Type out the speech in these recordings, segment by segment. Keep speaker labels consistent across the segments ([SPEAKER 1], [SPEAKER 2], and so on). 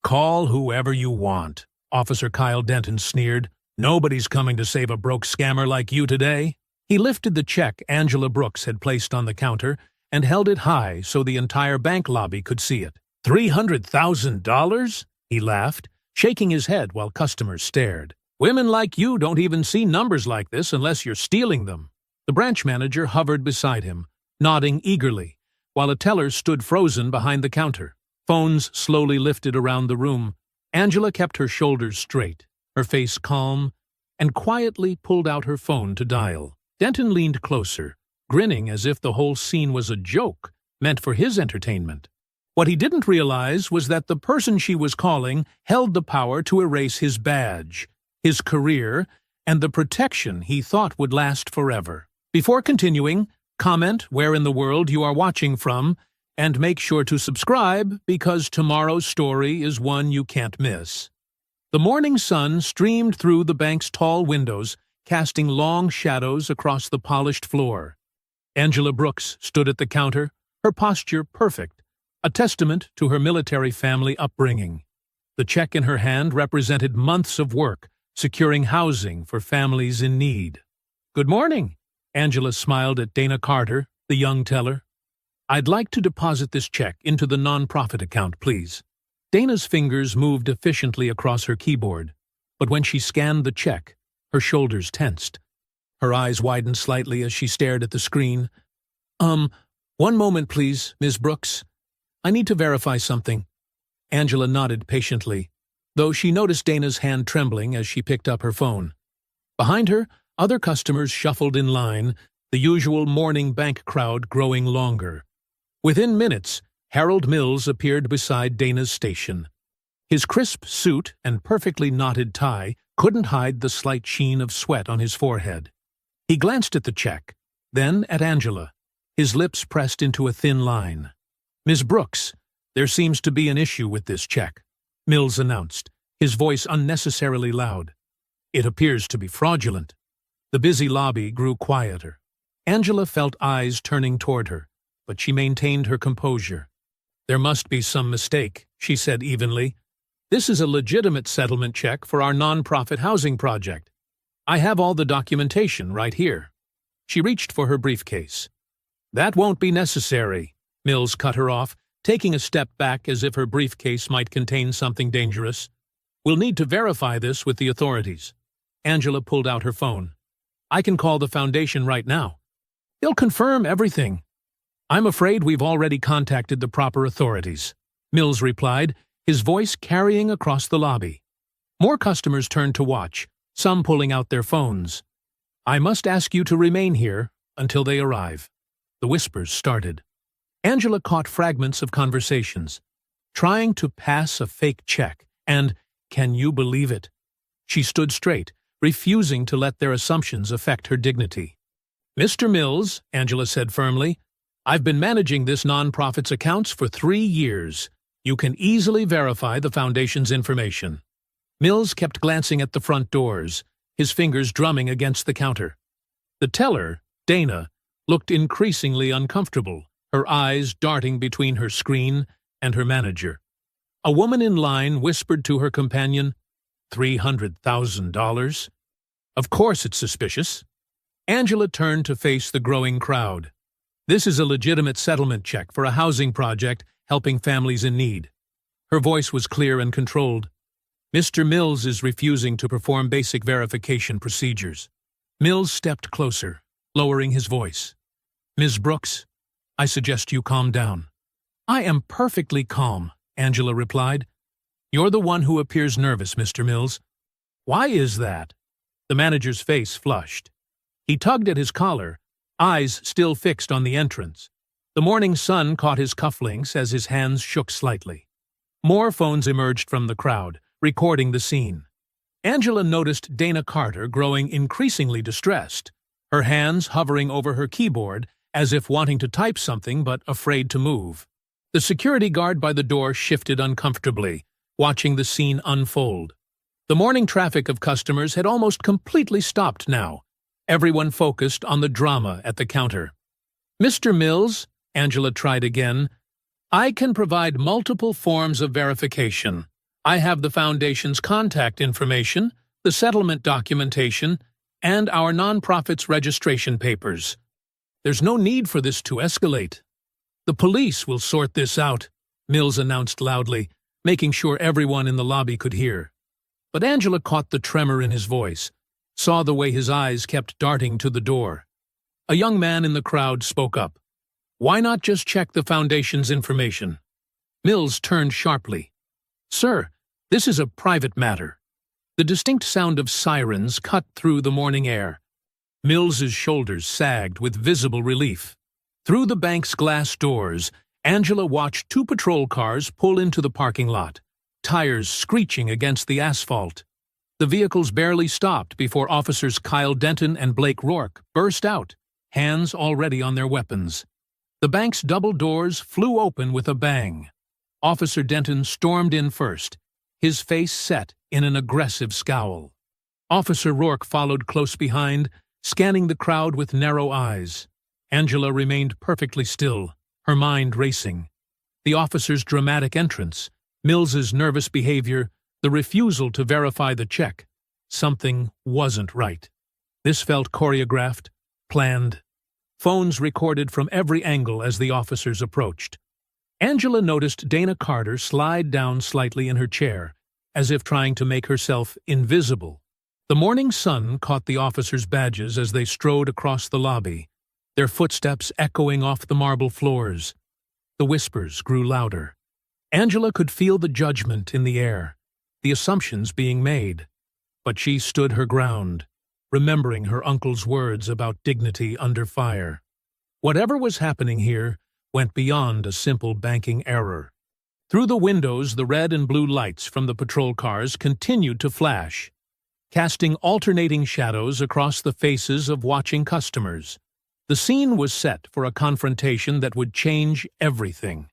[SPEAKER 1] Call whoever you want, Officer Kyle Denton sneered. Nobody's coming to save a broke scammer like you today. He lifted the check Angela Brooks had placed on the counter and held it high so the entire bank lobby could see it. $300,000? He laughed, shaking his head while customers stared. Women like you don't even see numbers like this unless you're stealing them. The branch manager hovered beside him, nodding eagerly, while a teller stood frozen behind the counter. Phones slowly lifted around the room. Angela kept her shoulders straight, her face calm, and quietly pulled out her phone to dial. Denton leaned closer, grinning as if the whole scene was a joke meant for his entertainment. What he didn't realize was that the person she was calling held the power to erase his badge, his career, and the protection he thought would last forever. Before continuing, comment where in the world you are watching from, and make sure to subscribe because tomorrow's story is one you can't miss. The morning sun streamed through the bank's tall windows, casting long shadows across the polished floor. Angela Brooks stood at the counter, her posture perfect, a testament to her military family upbringing. The check in her hand represented months of work, securing housing for families in need. "Good morning," Angela smiled at Dana Carter, the young teller. "I'd like to deposit this check into the nonprofit account, please." Dana's fingers moved efficiently across her keyboard, but when she scanned the check, her shoulders tensed. Her eyes widened slightly as she stared at the screen. One moment, please, Ms. Brooks. I need to verify something." Angela nodded patiently, though she noticed Dana's hand trembling as she picked up her phone. Behind her, other customers shuffled in line, the usual morning bank crowd growing longer. Within minutes, Harold Mills appeared beside Dana's station. His crisp suit and perfectly knotted tie couldn't hide the slight sheen of sweat on his forehead. He glanced at the check, then at Angela, his lips pressed into a thin line. "Ms. Brooks, there seems to be an issue with this check," Mills announced, his voice unnecessarily loud. "It appears to be fraudulent." The busy lobby grew quieter. Angela felt eyes turning toward her, but she maintained her composure. "There must be some mistake," she said evenly. "This is a legitimate settlement check for our nonprofit housing project. I have all the documentation right here." She reached for her briefcase. "That won't be necessary," Mills cut her off, taking a step back as if her briefcase might contain something dangerous. "We'll need to verify this with the authorities." Angela pulled out her phone. "I can call the foundation right now. They'll confirm everything." "I'm afraid we've already contacted the proper authorities," Mills replied, his voice carrying across the lobby. More customers turned to watch, some pulling out their phones. "I must ask you to remain here until they arrive." The whispers started. Angela caught fragments of conversations. Trying to pass a fake check, and, can you believe it? She stood straight, refusing to let their assumptions affect her dignity. "Mr. Mills," Angela said firmly, "I've been managing this nonprofit's accounts for 3 years. You can easily verify the foundation's information." Mills kept glancing at the front doors, his fingers drumming against the counter. The teller, Dana, looked increasingly uncomfortable, her eyes darting between her screen and her manager. A woman in line whispered to her companion, $300,000? Of course it's suspicious. Angela turned to face the growing crowd. "This is a legitimate settlement check for a housing project helping families in need." Her voice was clear and controlled. "Mr. Mills is refusing to perform basic verification procedures." Mills stepped closer, lowering his voice. "Ms. Brooks, I suggest you calm down." "I am perfectly calm," Angela replied. "You're the one who appears nervous, Mr. Mills." "Why is that?" The manager's face flushed. He tugged at his collar, eyes still fixed on the entrance. The morning sun caught his cufflinks as his hands shook slightly. More phones emerged from the crowd, recording the scene. Angela noticed Dana Carter growing increasingly distressed, her hands hovering over her keyboard as if wanting to type something but afraid to move. The security guard by the door shifted uncomfortably, watching the scene unfold. The morning traffic of customers had almost completely stopped now, everyone focused on the drama at the counter. "Mr. Mills," Angela tried again, "I can provide multiple forms of verification. I have the Foundation's contact information, the settlement documentation, and our nonprofit's registration papers. There's no need for this to escalate. The police will sort this out, Mills announced loudly, making sure everyone in the lobby could hear. But Angela caught the tremor in his voice, saw the way his eyes kept darting to the door. A young man in the crowd spoke up. Why not just check the Foundation's information? Mills turned sharply. Sir, this is a private matter. The distinct sound of sirens cut through the morning air. Mills's shoulders sagged with visible relief. Through the bank's glass doors, Angela watched 2 patrol cars pull into the parking lot, tires screeching against the asphalt. The vehicles barely stopped before Officers Kyle Denton and Blake Rourke burst out, hands already on their weapons. The bank's double doors flew open with a bang. Officer Denton stormed in first, his face set in an aggressive scowl. Officer Rourke followed close behind, scanning the crowd with narrow eyes. Angela remained perfectly still, her mind racing. The officer's dramatic entrance, Mills's nervous behavior, the refusal to verify the check. Something wasn't right. This felt choreographed, planned. Phones recorded from every angle as the officers approached. Angela noticed Dana Carter slide down slightly in her chair, as if trying to make herself invisible. The morning sun caught the officers' badges as they strode across the lobby, their footsteps echoing off the marble floors. The whispers grew louder. Angela could feel the judgment in the air, the assumptions being made. But she stood her ground, remembering her uncle's words about dignity under fire. Whatever was happening here went beyond a simple banking error. Through the windows, the red and blue lights from the patrol cars continued to flash, casting alternating shadows across the faces of watching customers. The scene was set for a confrontation that would change everything,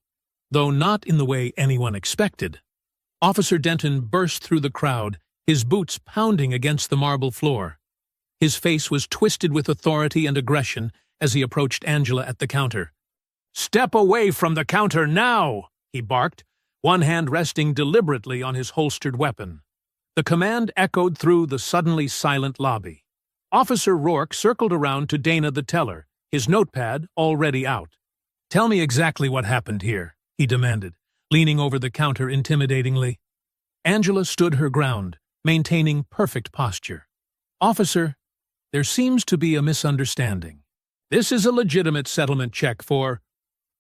[SPEAKER 1] though not in the way anyone expected. Officer Denton burst through the crowd, his boots pounding against the marble floor. His face was twisted with authority and aggression as he approached Angela at the counter. "Step away from the counter now!" he barked, one hand resting deliberately on his holstered weapon. The command echoed through the suddenly silent lobby. Officer Rourke circled around to Dana the teller, his notepad already out. "Tell me exactly what happened here," he demanded, leaning over the counter intimidatingly. Angela stood her ground, maintaining perfect posture. "Officer, there seems to be a misunderstanding. This is a legitimate settlement check for—"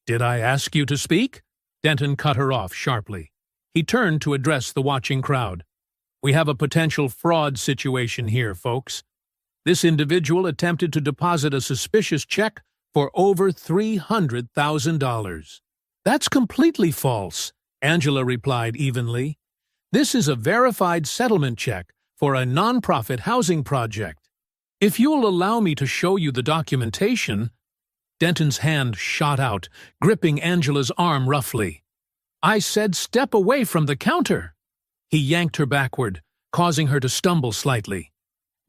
[SPEAKER 1] "Did I ask you to speak?" Denton cut her off sharply. He turned to address the watching crowd. "We have a potential fraud situation here, folks. This individual attempted to deposit a suspicious check for over $300,000. "That's completely false," Angela replied evenly. "This is a verified settlement check for a nonprofit housing project. If you'll allow me to show you the documentation—" Denton's hand shot out, gripping Angela's arm roughly. "I said step away from the counter!" He yanked her backward, causing her to stumble slightly.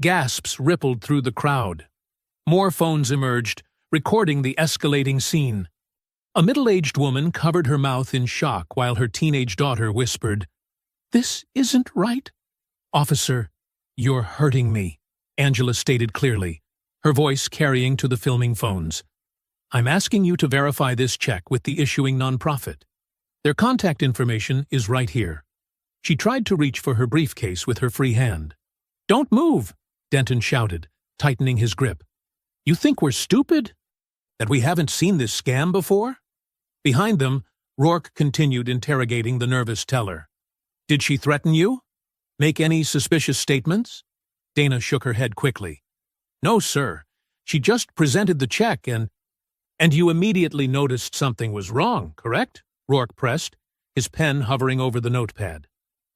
[SPEAKER 1] Gasps rippled through the crowd. More phones emerged, recording the escalating scene. A middle-aged woman covered her mouth in shock while her teenage daughter whispered, "This isn't right." "Officer, you're hurting me," Angela stated clearly, her voice carrying to the filming phones. "I'm asking you to verify this check with the issuing nonprofit. Their contact information is right here." She tried to reach for her briefcase with her free hand. "Don't move," Denton shouted, tightening his grip. "You think we're stupid? That we haven't seen this scam before?" Behind them, Rourke continued interrogating the nervous teller. "Did she threaten you? Make any suspicious statements?" Dana shook her head quickly. "No, sir. She just presented the check and—" "And you immediately noticed something was wrong, correct?" Rourke pressed, his pen hovering over the notepad.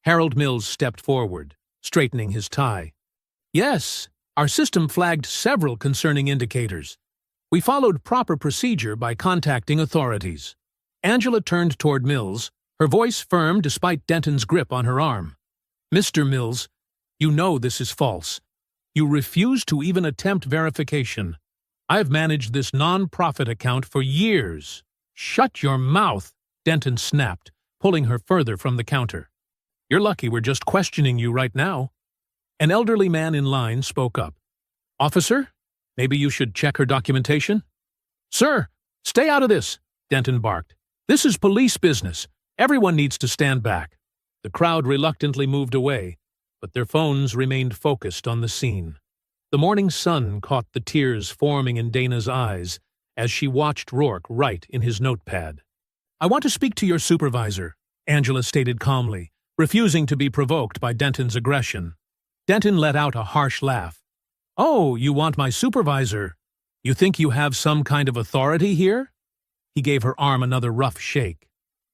[SPEAKER 1] Harold Mills stepped forward, straightening his tie. "Yes, our system flagged several concerning indicators. We followed proper procedure by contacting authorities." Angela turned toward Mills, her voice firm despite Denton's grip on her arm. "Mr. Mills, you know this is false. You refuse to even attempt verification. I've managed this non-profit account for years." "Shut your mouth," Denton snapped, pulling her further from the counter. You're lucky we're just questioning you right now. An elderly man in line spoke up. Officer, maybe you should check her documentation? Sir, stay out of this, Denton barked. This is police business. Everyone needs to stand back. The crowd reluctantly moved away, but their phones remained focused on the scene. The morning sun caught the tears forming in Dana's eyes as she watched Rourke write in his notepad. I want to speak to your supervisor, Angela stated calmly, refusing to be provoked by Denton's aggression. Denton let out a harsh laugh. Oh, you want my supervisor? You think you have some kind of authority here? He gave her arm another rough shake.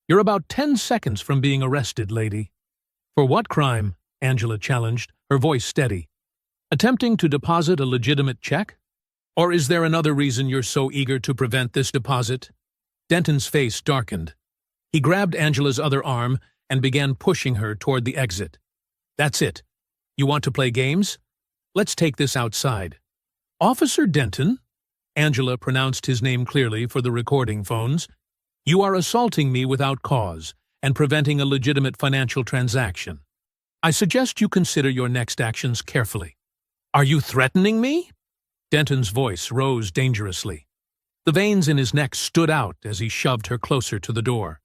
[SPEAKER 1] You're about 10 seconds from being arrested, lady. For what crime? Angela challenged, her voice steady. Attempting to deposit a legitimate check? Or is there another reason you're so eager to prevent this deposit? Denton's face darkened. He grabbed Angela's other arm and began pushing her toward the exit. That's it. You want to play games? Let's take this outside. Officer Denton? Angela pronounced his name clearly for the recording phones. You are assaulting me without cause and preventing a legitimate financial transaction. I suggest you consider your next actions carefully. Are you threatening me? Denton's voice rose dangerously. The veins in his neck stood out as he shoved her closer to the door.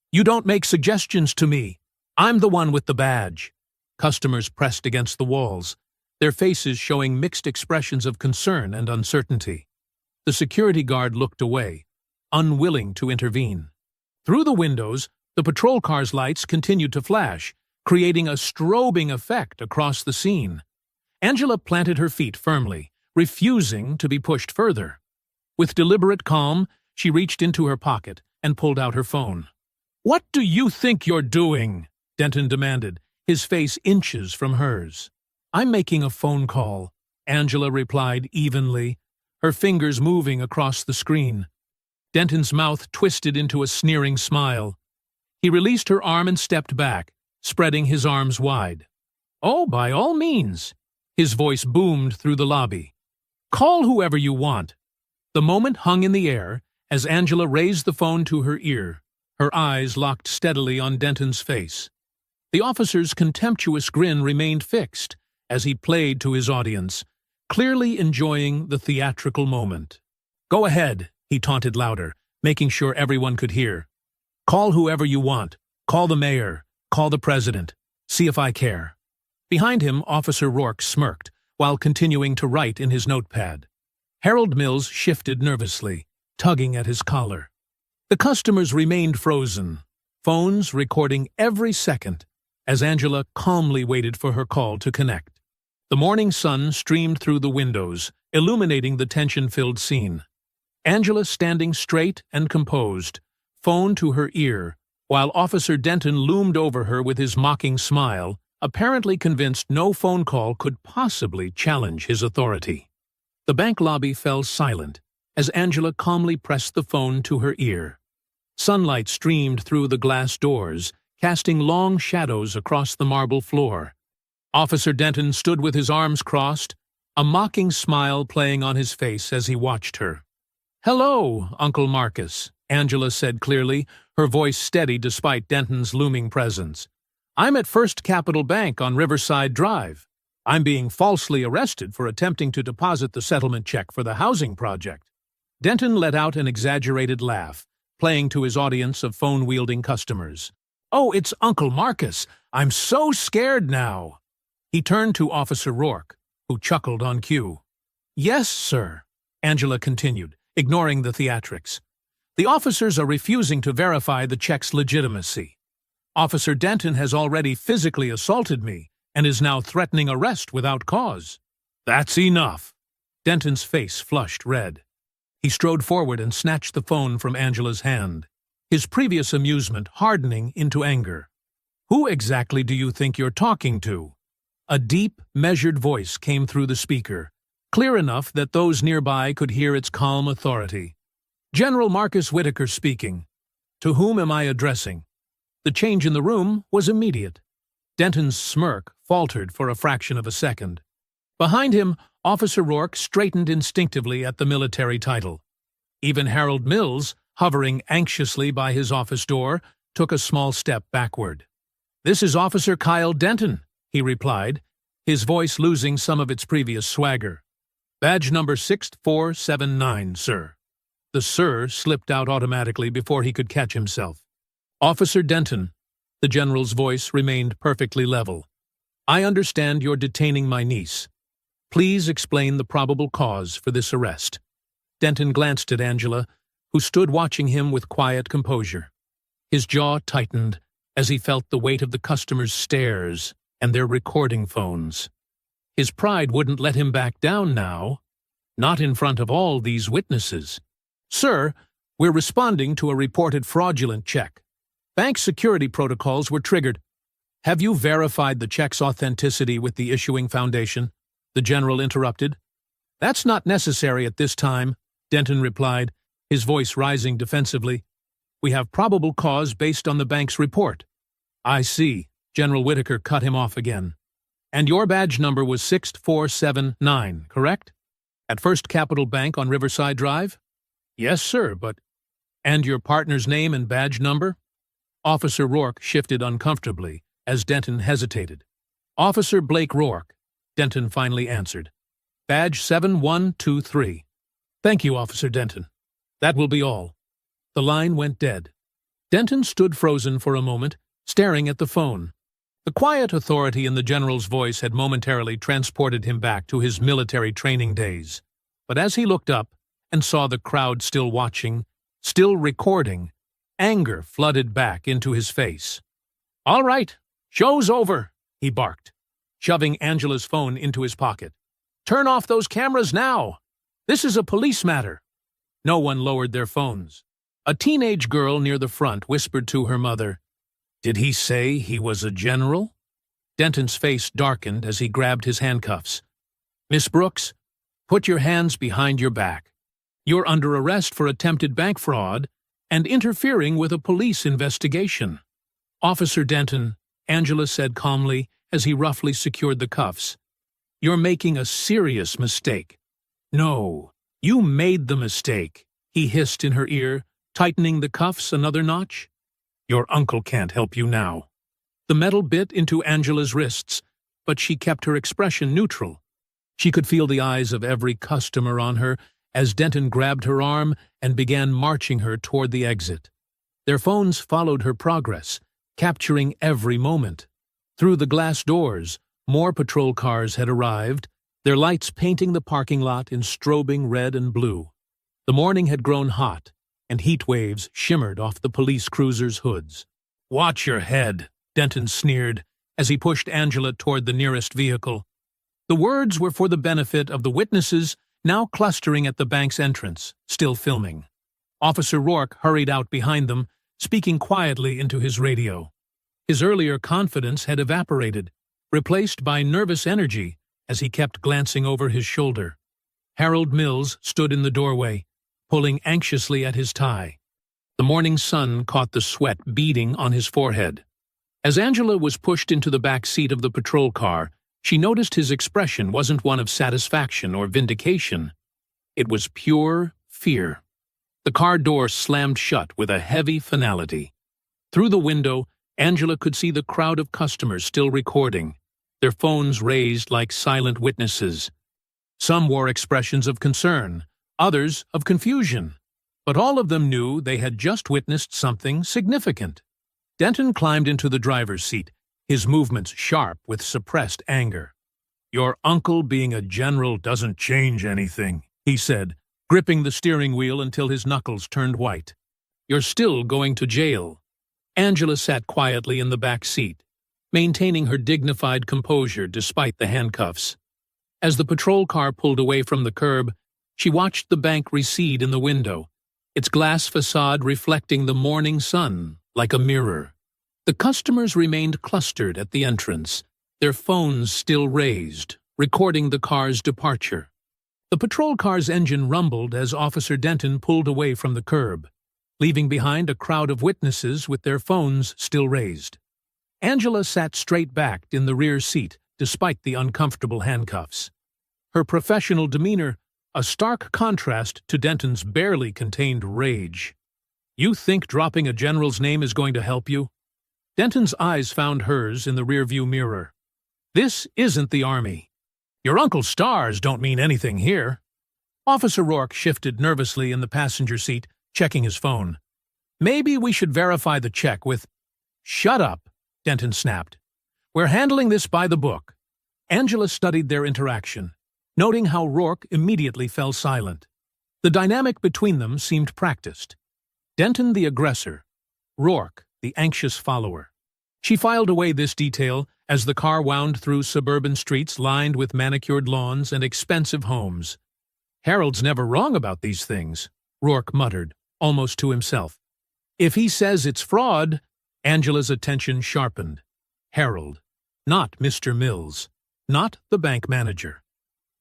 [SPEAKER 1] You don't make suggestions to me. I'm the one with the badge. Customers pressed against the walls, their faces showing mixed expressions of concern and uncertainty. The security guard looked away, unwilling to intervene. Through the windows, the patrol car's lights continued to flash, creating a strobing effect across the scene. Angela planted her feet firmly, refusing to be pushed further. With deliberate calm, she reached into her pocket and pulled out her phone. What do you think you're doing? Denton demanded, his face inches from hers. I'm making a phone call, Angela replied evenly, her fingers moving across the screen. Denton's mouth twisted into a sneering smile. He released her arm and stepped back, spreading his arms wide. Oh, by all means. His voice boomed through the lobby. Call whoever you want. The moment hung in the air as Angela raised the phone to her ear, her eyes locked steadily on Denton's face. The officer's contemptuous grin remained fixed as he played to his audience, clearly enjoying the theatrical moment. Go ahead, he taunted louder, making sure everyone could hear. Call whoever you want. Call the mayor. Call the president. See if I care. Behind him, Officer Rourke smirked, while continuing to write in his notepad. Harold Mills shifted nervously, tugging at his collar. The customers remained frozen, phones recording every second, as Angela calmly waited for her call to connect. The morning sun streamed through the windows, illuminating the tension-filled scene. Angela standing straight and composed, phone to her ear, while Officer Denton loomed over her with his mocking smile, apparently convinced no phone call could possibly challenge his authority. The bank lobby fell silent as Angela calmly pressed the phone to her ear. Sunlight streamed through the glass doors, casting long shadows across the marble floor. Officer Denton stood with his arms crossed, a mocking smile playing on his face as he watched her. Hello, Uncle Marcus, Angela said clearly, her voice steady despite Denton's looming presence. I'm at First Capital Bank on Riverside Drive. I'm being falsely arrested for attempting to deposit the settlement check for the housing project. Denton let out an exaggerated laugh, playing to his audience of phone-wielding customers. Oh, it's Uncle Marcus. I'm so scared now. He turned to Officer Rourke, who chuckled on cue. Yes, sir, Angela continued, ignoring the theatrics. The officers are refusing to verify the check's legitimacy. Officer Denton has already physically assaulted me and is now threatening arrest without cause. That's enough. Denton's face flushed red. He strode forward and snatched the phone from Angela's hand, his previous amusement hardening into anger. Who exactly do you think you're talking to? A deep, measured voice came through the speaker, clear enough that those nearby could hear its calm authority. General Marcus Whitaker speaking. To whom am I addressing? The change in the room was immediate. Denton's smirk faltered for a fraction of a second. Behind him, Officer Rourke straightened instinctively at the military title. Even Harold Mills, hovering anxiously by his office door, took a small step backward. "This is Officer Kyle Denton," he replied, his voice losing some of its previous swagger. "Badge number 6479, sir." The "sir" slipped out automatically before he could catch himself. "Officer Denton," the general's voice remained perfectly level. "I understand you're detaining my niece. Please explain the probable cause for this arrest." Denton glanced at Angela, who stood watching him with quiet composure. His jaw tightened as he felt the weight of the customers' stares and their recording phones. His pride wouldn't let him back down now, not in front of all these witnesses. "Sir, we're responding to a reported fraudulent check. Bank security protocols were triggered. Have you verified the check's authenticity with the issuing foundation?" the general interrupted. "That's not necessary at this time," Denton replied, his voice rising defensively. "We have probable cause based on the bank's report." "I see," General Whitaker cut him off again. "And your badge number was 6479, correct? At First Capital Bank on Riverside Drive?" "Yes, sir, but—" "And your partner's name and badge number?" Officer Rourke shifted uncomfortably as Denton hesitated. "Officer Blake Rourke," Denton finally answered. "Badge 7123. "Thank you, Officer Denton. That will be all." The line went dead. Denton stood frozen for a moment, staring at the phone. The quiet authority in the general's voice had momentarily transported him back to his military training days. But as he looked up and saw the crowd still watching, still recording, anger flooded back into his face. "All right, show's over," he barked, shoving Angela's phone into his pocket. "Turn off those cameras now. This is a police matter." No one lowered their phones. A teenage girl near the front whispered to her mother, "Did he say he was a general?" Denton's face darkened as he grabbed his handcuffs. "Miss Brooks, put your hands behind your back. You're under arrest for attempted bank fraud and interfering with a police investigation." "Officer Denton," Angela said calmly as he roughly secured the cuffs, "you're making a serious mistake." "No, you made the mistake," he hissed in her ear, tightening the cuffs another notch. "Your uncle can't help you now." The metal bit into Angela's wrists, but she kept her expression neutral. She could feel the eyes of every customer on her as Denton grabbed her arm and began marching her toward the exit. Their phones followed her progress, capturing every moment. Through the glass doors, more patrol cars had arrived, their lights painting the parking lot in strobing red and blue. The morning had grown hot, and heat waves shimmered off the police cruisers' hoods. "Watch your head," Denton sneered as he pushed Angela toward the nearest vehicle. The words were for the benefit of the witnesses now clustering at the bank's entrance, still filming. Officer Rourke hurried out behind them, speaking quietly into his radio. His earlier confidence had evaporated, replaced by nervous energy as he kept glancing over his shoulder. Harold Mills stood in the doorway, pulling anxiously at his tie. The morning sun caught the sweat beading on his forehead. As Angela was pushed into the back seat of the patrol car, she noticed his expression wasn't one of satisfaction or vindication. It was pure fear. The car door slammed shut with a heavy finality. Through the window, Angela could see the crowd of customers still recording, their phones raised like silent witnesses. Some wore expressions of concern, others of confusion, but all of them knew they had just witnessed something significant. Denton climbed into the driver's seat, his movements sharp with suppressed anger. "Your uncle being a general doesn't change anything," he said, gripping the steering wheel until his knuckles turned white. "You're still going to jail." Angela sat quietly in the back seat, maintaining her dignified composure despite the handcuffs. As the patrol car pulled away from the curb, she watched the bank recede in the window, its glass facade reflecting the morning sun like a mirror. The customers remained clustered at the entrance, their phones still raised, recording the car's departure. The patrol car's engine rumbled as Officer Denton pulled away from the curb, leaving behind a crowd of witnesses with their phones still raised. Angela sat straight-backed in the rear seat despite the uncomfortable handcuffs. Her professional demeanor, a stark contrast to Denton's barely contained rage. "You think dropping a general's name is going to help you?" Denton's eyes found hers in the rearview mirror. "This isn't the Army. Your uncle's stars don't mean anything here." Officer Rourke shifted nervously in the passenger seat, checking his phone. "Maybe we should verify the check with—" "Shut up," Denton snapped. "We're handling this by the book." Angela studied their interaction, noting how Rourke immediately fell silent. The dynamic between them seemed practiced. Denton the aggressor, Rourke the anxious follower. She filed away this detail as the car wound through suburban streets lined with manicured lawns and expensive homes. "Harold's never wrong about these things," Rourke muttered, almost to himself. "If he says it's fraud—" Angela's attention sharpened. Harold, not Mr. Mills, not the bank manager.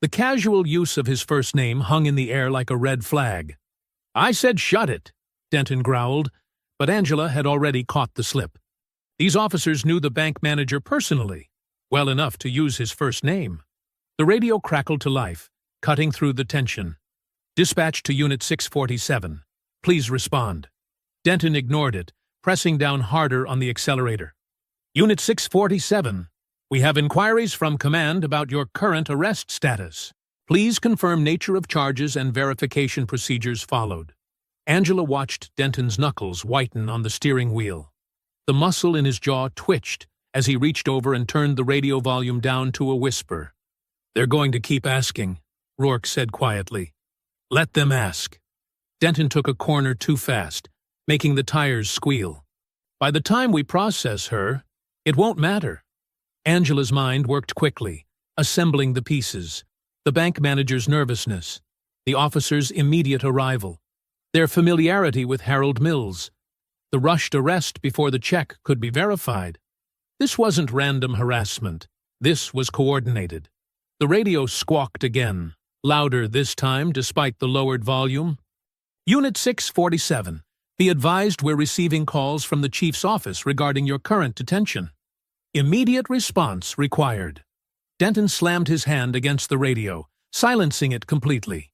[SPEAKER 1] The casual use of his first name hung in the air like a red flag. "I said shut it," Denton growled, but Angela had already caught the slip. These officers knew the bank manager personally, well enough to use his first name. The radio crackled to life, cutting through the tension. "Dispatch to Unit 647. Please respond." Denton ignored it, pressing down harder on the accelerator. "Unit 647. We have inquiries from command about your current arrest status. Please confirm nature of charges and verification procedures followed." Angela watched Denton's knuckles whiten on the steering wheel. The muscle in his jaw twitched as he reached over and turned the radio volume down to a whisper. "They're going to keep asking," Rourke said quietly. "Let them ask." Denton took a corner too fast, making the tires squeal. "By the time we process her, it won't matter." Angela's mind worked quickly, assembling the pieces. The bank manager's nervousness, the officer's immediate arrival, their familiarity with Harold Mills, the rushed arrest before the check could be verified. This wasn't random harassment. This was coordinated. The radio squawked again, louder this time despite the lowered volume. "Unit 647. Be advised we're receiving calls from the chief's office regarding your current detention. Immediate response required." Denton slammed his hand against the radio, silencing it completely.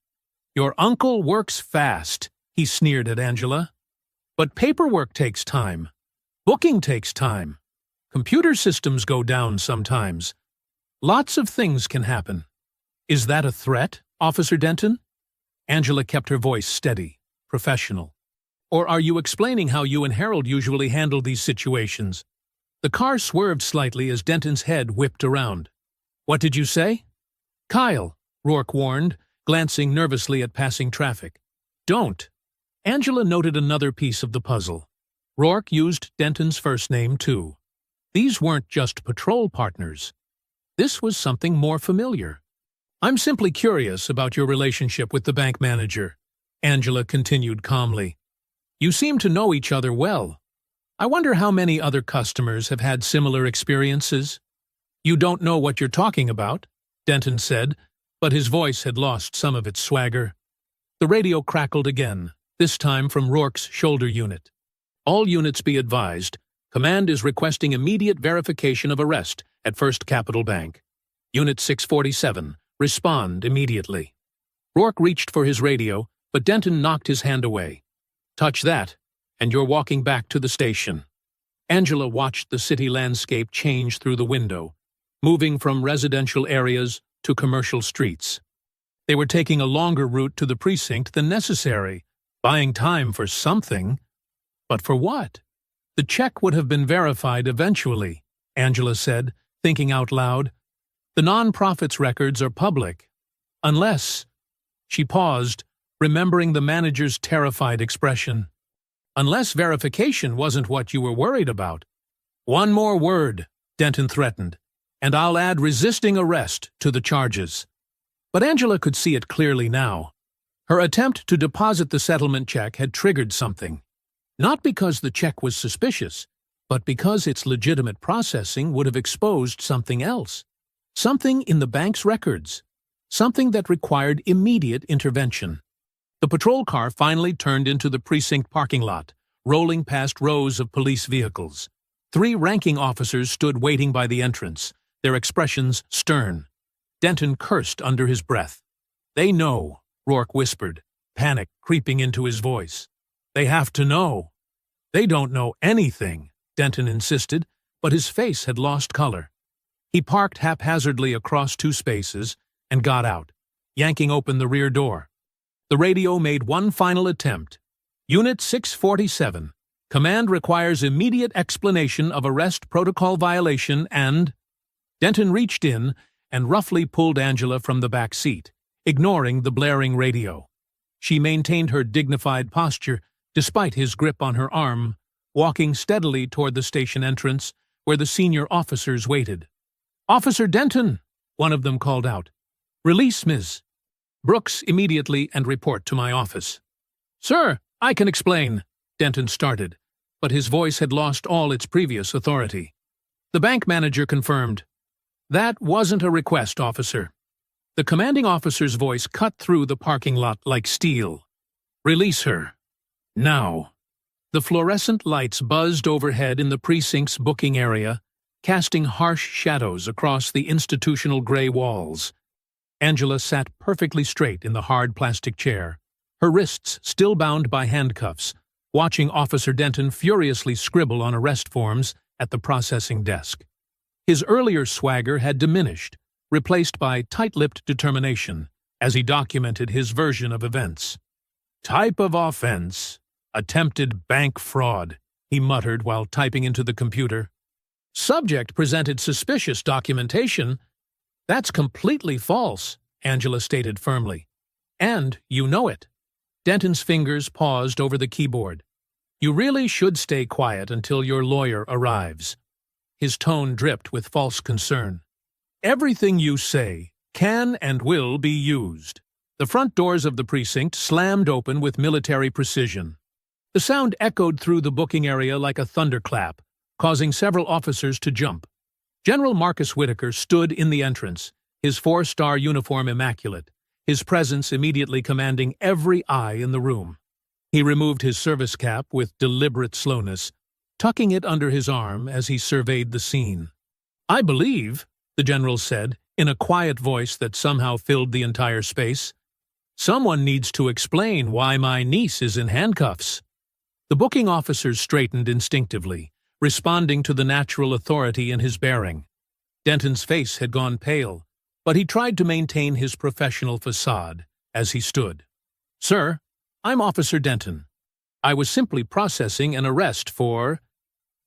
[SPEAKER 1] "Your uncle works fast," he sneered at Angela. "But paperwork takes time. Booking takes time. Computer systems go down sometimes. Lots of things can happen." "Is that a threat, Officer Denton?" Angela kept her voice steady, professional. "Or are you explaining how you and Harold usually handle these situations?" The car swerved slightly as Denton's head whipped around. "What did you say?" "Kyle," Rourke warned, glancing nervously at passing traffic. "Don't." Angela noted another piece of the puzzle. Rourke used Denton's first name, too. These weren't just patrol partners. This was something more familiar. "I'm simply curious about your relationship with the bank manager," Angela continued calmly. "You seem to know each other well. I wonder how many other customers have had similar experiences." "You don't know what you're talking about," Denton said, but his voice had lost some of its swagger. The radio crackled again, this time from Rourke's shoulder unit. "All units be advised. Command is requesting immediate verification of arrest at First Capital Bank. Unit 647. Respond immediately." Rourke reached for his radio, but Denton knocked his hand away. "Touch that, and you're walking back to the station." Angela watched the city landscape change through the window, moving from residential areas to commercial streets. They were taking a longer route to the precinct than necessary, buying time for something. But for what? "The check would have been verified eventually," Angela said, thinking out loud. "The non-profit's records are public. Unless—" She paused, remembering the manager's terrified expression. "Unless verification wasn't what you were worried about." "One more word," Denton threatened, "and I'll add resisting arrest to the charges." But Angela could see it clearly now. Her attempt to deposit the settlement check had triggered something. Not because the check was suspicious, but because its legitimate processing would have exposed something else. Something in the bank's records. Something that required immediate intervention. The patrol car finally turned into the precinct parking lot, rolling past rows of police vehicles. 3 ranking officers stood waiting by the entrance, their expressions stern. Denton cursed under his breath. "They know," Rourke whispered, panic creeping into his voice. "They have to know." "They don't know anything," Denton insisted, but his face had lost color. He parked haphazardly across two spaces and got out, yanking open the rear door. The radio made one final attempt. Unit 647. Command requires immediate explanation of arrest protocol violation and... Denton reached in and roughly pulled Angela from the back seat, ignoring the blaring radio. She maintained her dignified posture despite his grip on her arm, walking steadily toward the station entrance where the senior officers waited. "Officer Denton," one of them called out. "Release Ms. Brooks immediately and report to my office." "Sir, I can explain," Denton started, but his voice had lost all its previous authority. The bank manager confirmed, "That wasn't a request, officer." The commanding officer's voice cut through the parking lot like steel. "Release her. Now." The fluorescent lights buzzed overhead in the precinct's booking area, casting harsh shadows across the institutional gray walls. Angela sat perfectly straight in the hard plastic chair, her wrists still bound by handcuffs, watching Officer Denton furiously scribble on arrest forms at the processing desk. His earlier swagger had diminished, replaced by tight-lipped determination, as he documented his version of events. "Type of offense: attempted bank fraud," he muttered while typing into the computer. "Subject presented suspicious documentation." "That's completely false," Angela stated firmly. "And you know it." Denton's fingers paused over the keyboard. "You really should stay quiet until your lawyer arrives." His tone dripped with false concern. "Everything you say can and will be used." The front doors of the precinct slammed open with military precision. The sound echoed through the booking area like a thunderclap, causing several officers to jump. General Marcus Whitaker stood in the entrance, his four-star uniform immaculate, his presence immediately commanding every eye in the room. He removed his service cap with deliberate slowness, tucking it under his arm as he surveyed the scene. "I believe," the general said, in a quiet voice that somehow filled the entire space, "someone needs to explain why my niece is in handcuffs." The booking officers straightened instinctively, responding to the natural authority in his bearing. Denton's face had gone pale, but he tried to maintain his professional facade as he stood. "Sir, I'm Officer Denton. I was simply processing an arrest for—"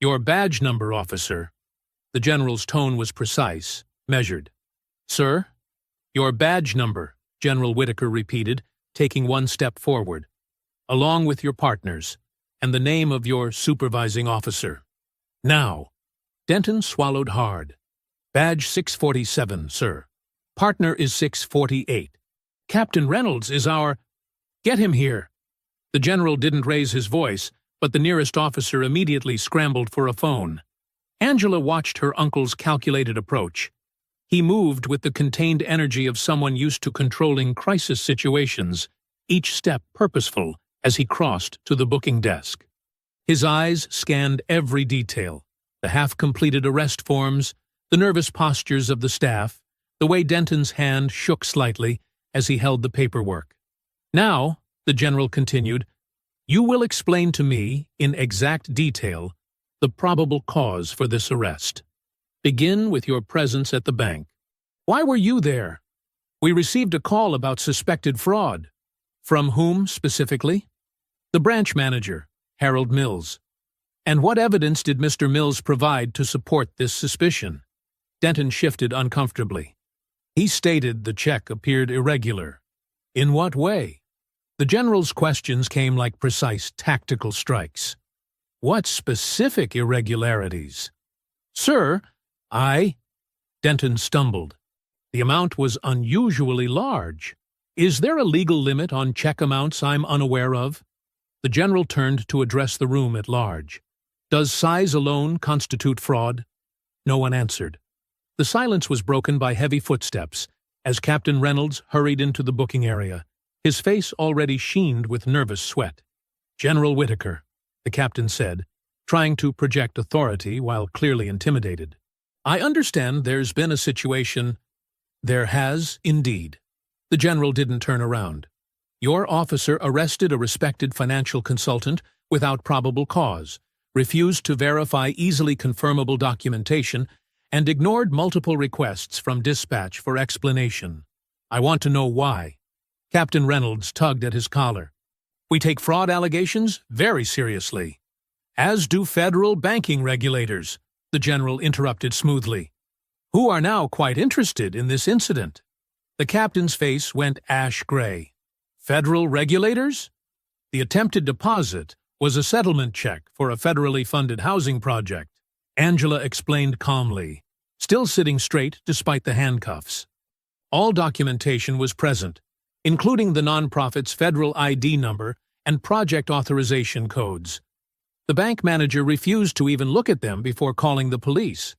[SPEAKER 1] "Your badge number, officer." The general's tone was precise, measured. "Sir, your badge number," General Whitaker repeated, taking one step forward, "along with your partners, and the name of your supervising officer." "Now." Denton swallowed hard. "Badge 647, sir. Partner is 648. Captain Reynolds is our—" "Get him here." The general didn't raise his voice, but the nearest officer immediately scrambled for a phone. Angela watched her uncle's calculated approach. He moved with the contained energy of someone used to controlling crisis situations, each step purposeful as he crossed to the booking desk. His eyes scanned every detail: the half-completed arrest forms, the nervous postures of the staff, the way Denton's hand shook slightly as he held the paperwork. "Now," the general continued, "you will explain to me, in exact detail, the probable cause for this arrest. Begin with your presence at the bank. Why were you there? We received a call about suspected fraud." "From whom specifically?" "The branch manager, Harold Mills." "And what evidence did Mr. Mills provide to support this suspicion?" Denton shifted uncomfortably. "He stated the check appeared irregular." "In what way?" The general's questions came like precise tactical strikes. "What specific irregularities?" "Sir, Denton stumbled. The amount was unusually large. "Is there a legal limit on check amounts I'm unaware of?" The general turned to address the room at large. "Does size alone constitute fraud?" No one answered. The silence was broken by heavy footsteps as Captain Reynolds hurried into the booking area, his face already sheened with nervous sweat. "General Whitaker," the captain said, trying to project authority while clearly intimidated. "I understand there's been a situation—" "There has, indeed." The general didn't turn around. "Your officer arrested a respected financial consultant without probable cause, refused to verify easily confirmable documentation, and ignored multiple requests from dispatch for explanation. I want to know why. Captain Reynolds tugged at his collar. We take fraud allegations very seriously. As do federal banking regulators, the general interrupted smoothly, who are now quite interested in this incident. The captain's face went ash-gray. Federal regulators? The attempted deposit was a settlement check for a federally funded housing project, Angela explained calmly, still sitting straight despite the handcuffs. All documentation was present, including the nonprofit's federal ID number and project authorization codes. The bank manager refused to even look at them before calling the police,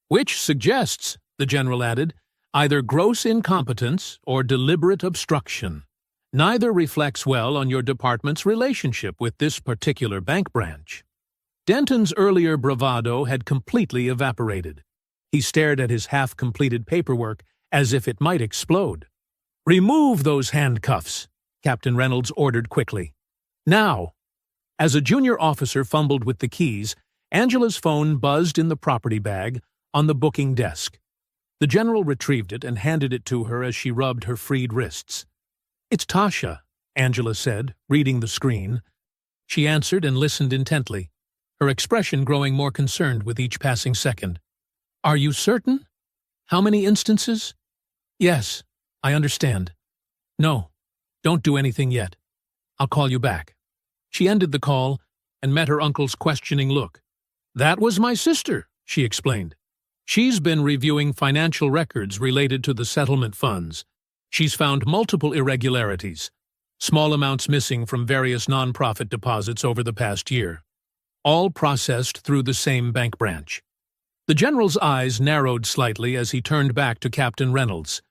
[SPEAKER 1] which suggests, the general added, either gross incompetence or deliberate obstruction. Neither reflects well on your department's relationship with this particular bank branch. Denton's earlier bravado had completely evaporated. He stared at his half-completed paperwork as if it might explode. "Remove those handcuffs," Captain Reynolds ordered quickly. "Now!" As a junior officer fumbled with the keys, Angela's phone buzzed in the property bag on the booking desk. The general retrieved it and handed it to her as she rubbed her freed wrists. "It's Tasha," Angela said, reading the screen. She answered and listened intently, her expression growing more concerned with each passing second. "Are you certain? How many instances?" "Yes, I understand. No, don't do anything yet. I'll call you back." She ended the call and met her uncle's questioning look. "That was my sister," she explained. "She's been reviewing financial records related to the settlement funds. She's found multiple irregularities, small amounts missing from various nonprofit deposits over the past year, all processed through the same bank branch." The general's eyes narrowed slightly as he turned back to Captain Reynolds.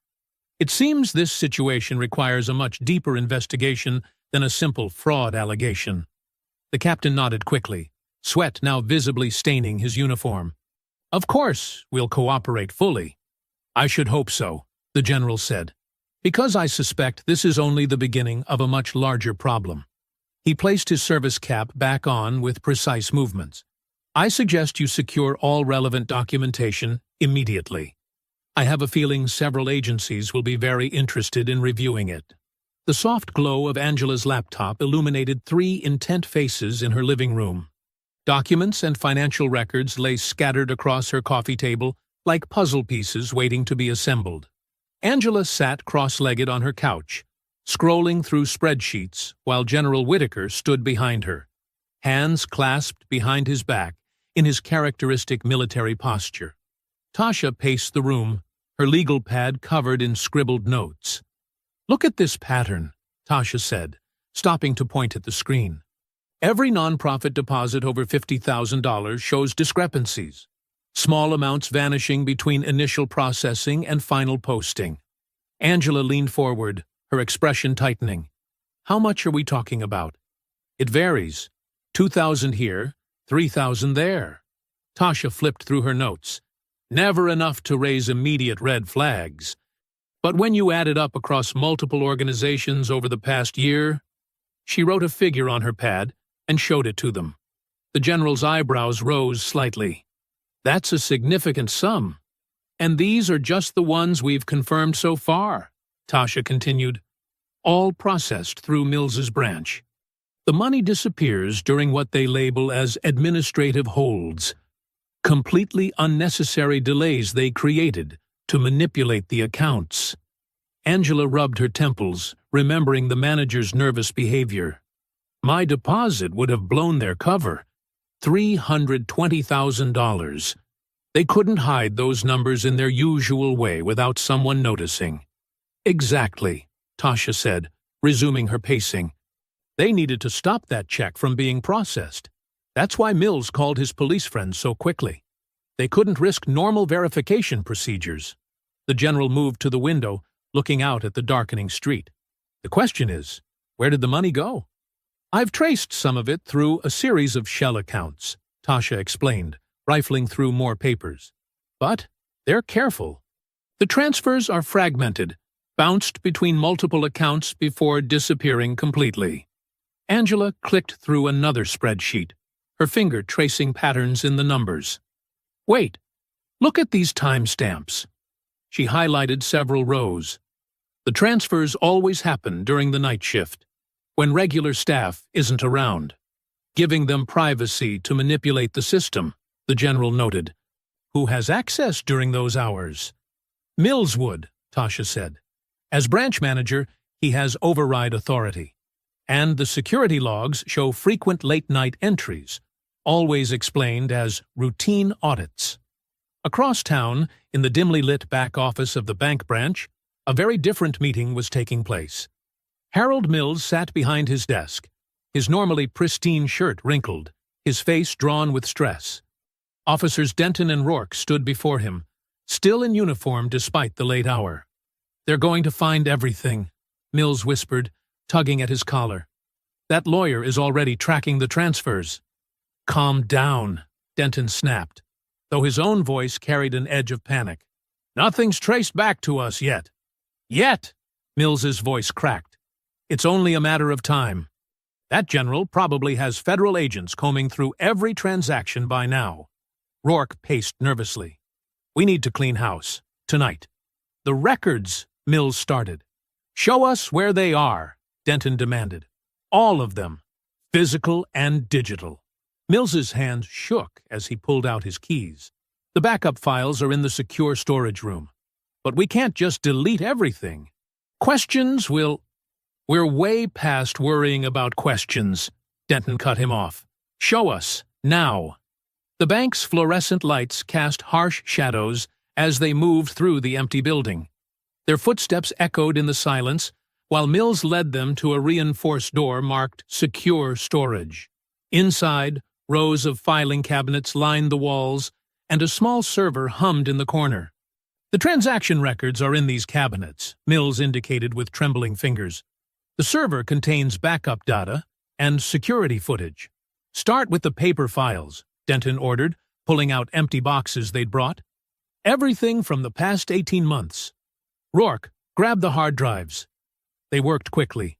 [SPEAKER 1] "It seems this situation requires a much deeper investigation than a simple fraud allegation." The captain nodded quickly, sweat now visibly staining his uniform. "Of course, we'll cooperate fully." "I should hope so," the general said, "because I suspect this is only the beginning of a much larger problem." He placed his service cap back on with precise movements. "I suggest you secure all relevant documentation immediately. I have a feeling several agencies will be very interested in reviewing it." The soft glow of Angela's laptop illuminated 3 intent faces in her living room. Documents and financial records lay scattered across her coffee table like puzzle pieces waiting to be assembled. Angela sat cross-legged on her couch, scrolling through spreadsheets while General Whitaker stood behind her, hands clasped behind his back in his characteristic military posture. Tasha paced the room, her legal pad covered in scribbled notes. "Look at this pattern," Tasha said, stopping to point at the screen. "Every nonprofit deposit over $50,000 shows discrepancies, small amounts vanishing between initial processing and final posting." Angela leaned forward, her expression tightening. "How much are we talking about?" "It varies. 2,000 here, 3,000 there." Tasha flipped through her notes. "Never enough to raise immediate red flags. But when you add it up across multiple organizations over the past year..." She wrote a figure on her pad and showed it to them. The general's eyebrows rose slightly. "That's a significant sum. And these are just the ones we've confirmed so far," Tasha continued. "All processed through Mills's branch. The money disappears during what they label as administrative holds, completely unnecessary delays they created to manipulate the accounts." Angela rubbed her temples, remembering the manager's nervous behavior. "My deposit would have blown their cover. $320,000. They couldn't hide those numbers in their usual way without someone noticing." "Exactly," Tasha said, resuming her pacing. "They needed to stop that check from being processed. That's why Mills called his police friends so quickly. They couldn't risk normal verification procedures." The general moved to the window, looking out at the darkening street. "The question is, where did the money go?" "I've traced some of it through a series of shell accounts," Tasha explained, rifling through more papers. "But they're careful. The transfers are fragmented, bounced between multiple accounts before disappearing completely." Angela clicked through another spreadsheet, her finger tracing patterns in the numbers. "Wait, look at these timestamps." She highlighted several rows. "The transfers always happen during the night shift, when regular staff isn't around, giving them privacy to manipulate the system," the general noted. "Who has access during those hours?" "Mills would," Tasha said. "As branch manager, he has override authority. And the security logs show frequent late-night entries, always explained as routine audits." Across town, in the dimly lit back office of the bank branch, a very different meeting was taking place. Harold Mills sat behind his desk, his normally pristine shirt wrinkled, his face drawn with stress. Officers Denton and Rourke stood before him, still in uniform despite the late hour. "They're going to find everything," Mills whispered, tugging at his collar. "That lawyer is already tracking the transfers." "Calm down," Denton snapped, though his own voice carried an edge of panic. "Nothing's traced back to us yet." "Yet!" Mills's voice cracked. "It's only a matter of time. That general probably has federal agents combing through every transaction by now." Rourke paced nervously. "We need to clean house. Tonight." "The records," Mills started. "Show us where they are," Denton demanded. "All of them. Physical and digital." Mills's hands shook as he pulled out his keys. "The backup files are in the secure storage room. But we can't just delete everything. Questions will—" "We're way past worrying about questions," Denton cut him off. "Show us, now." The bank's fluorescent lights cast harsh shadows as they moved through the empty building. Their footsteps echoed in the silence, while Mills led them to a reinforced door marked Secure Storage. Inside, rows of filing cabinets lined the walls, and a small server hummed in the corner. "The transaction records are in these cabinets," Mills indicated with trembling fingers. "The server contains backup data and security footage." "Start with the paper files," Denton ordered, pulling out empty boxes they'd brought. "Everything from the past 18 months. Rourke, grab the hard drives." They worked quickly,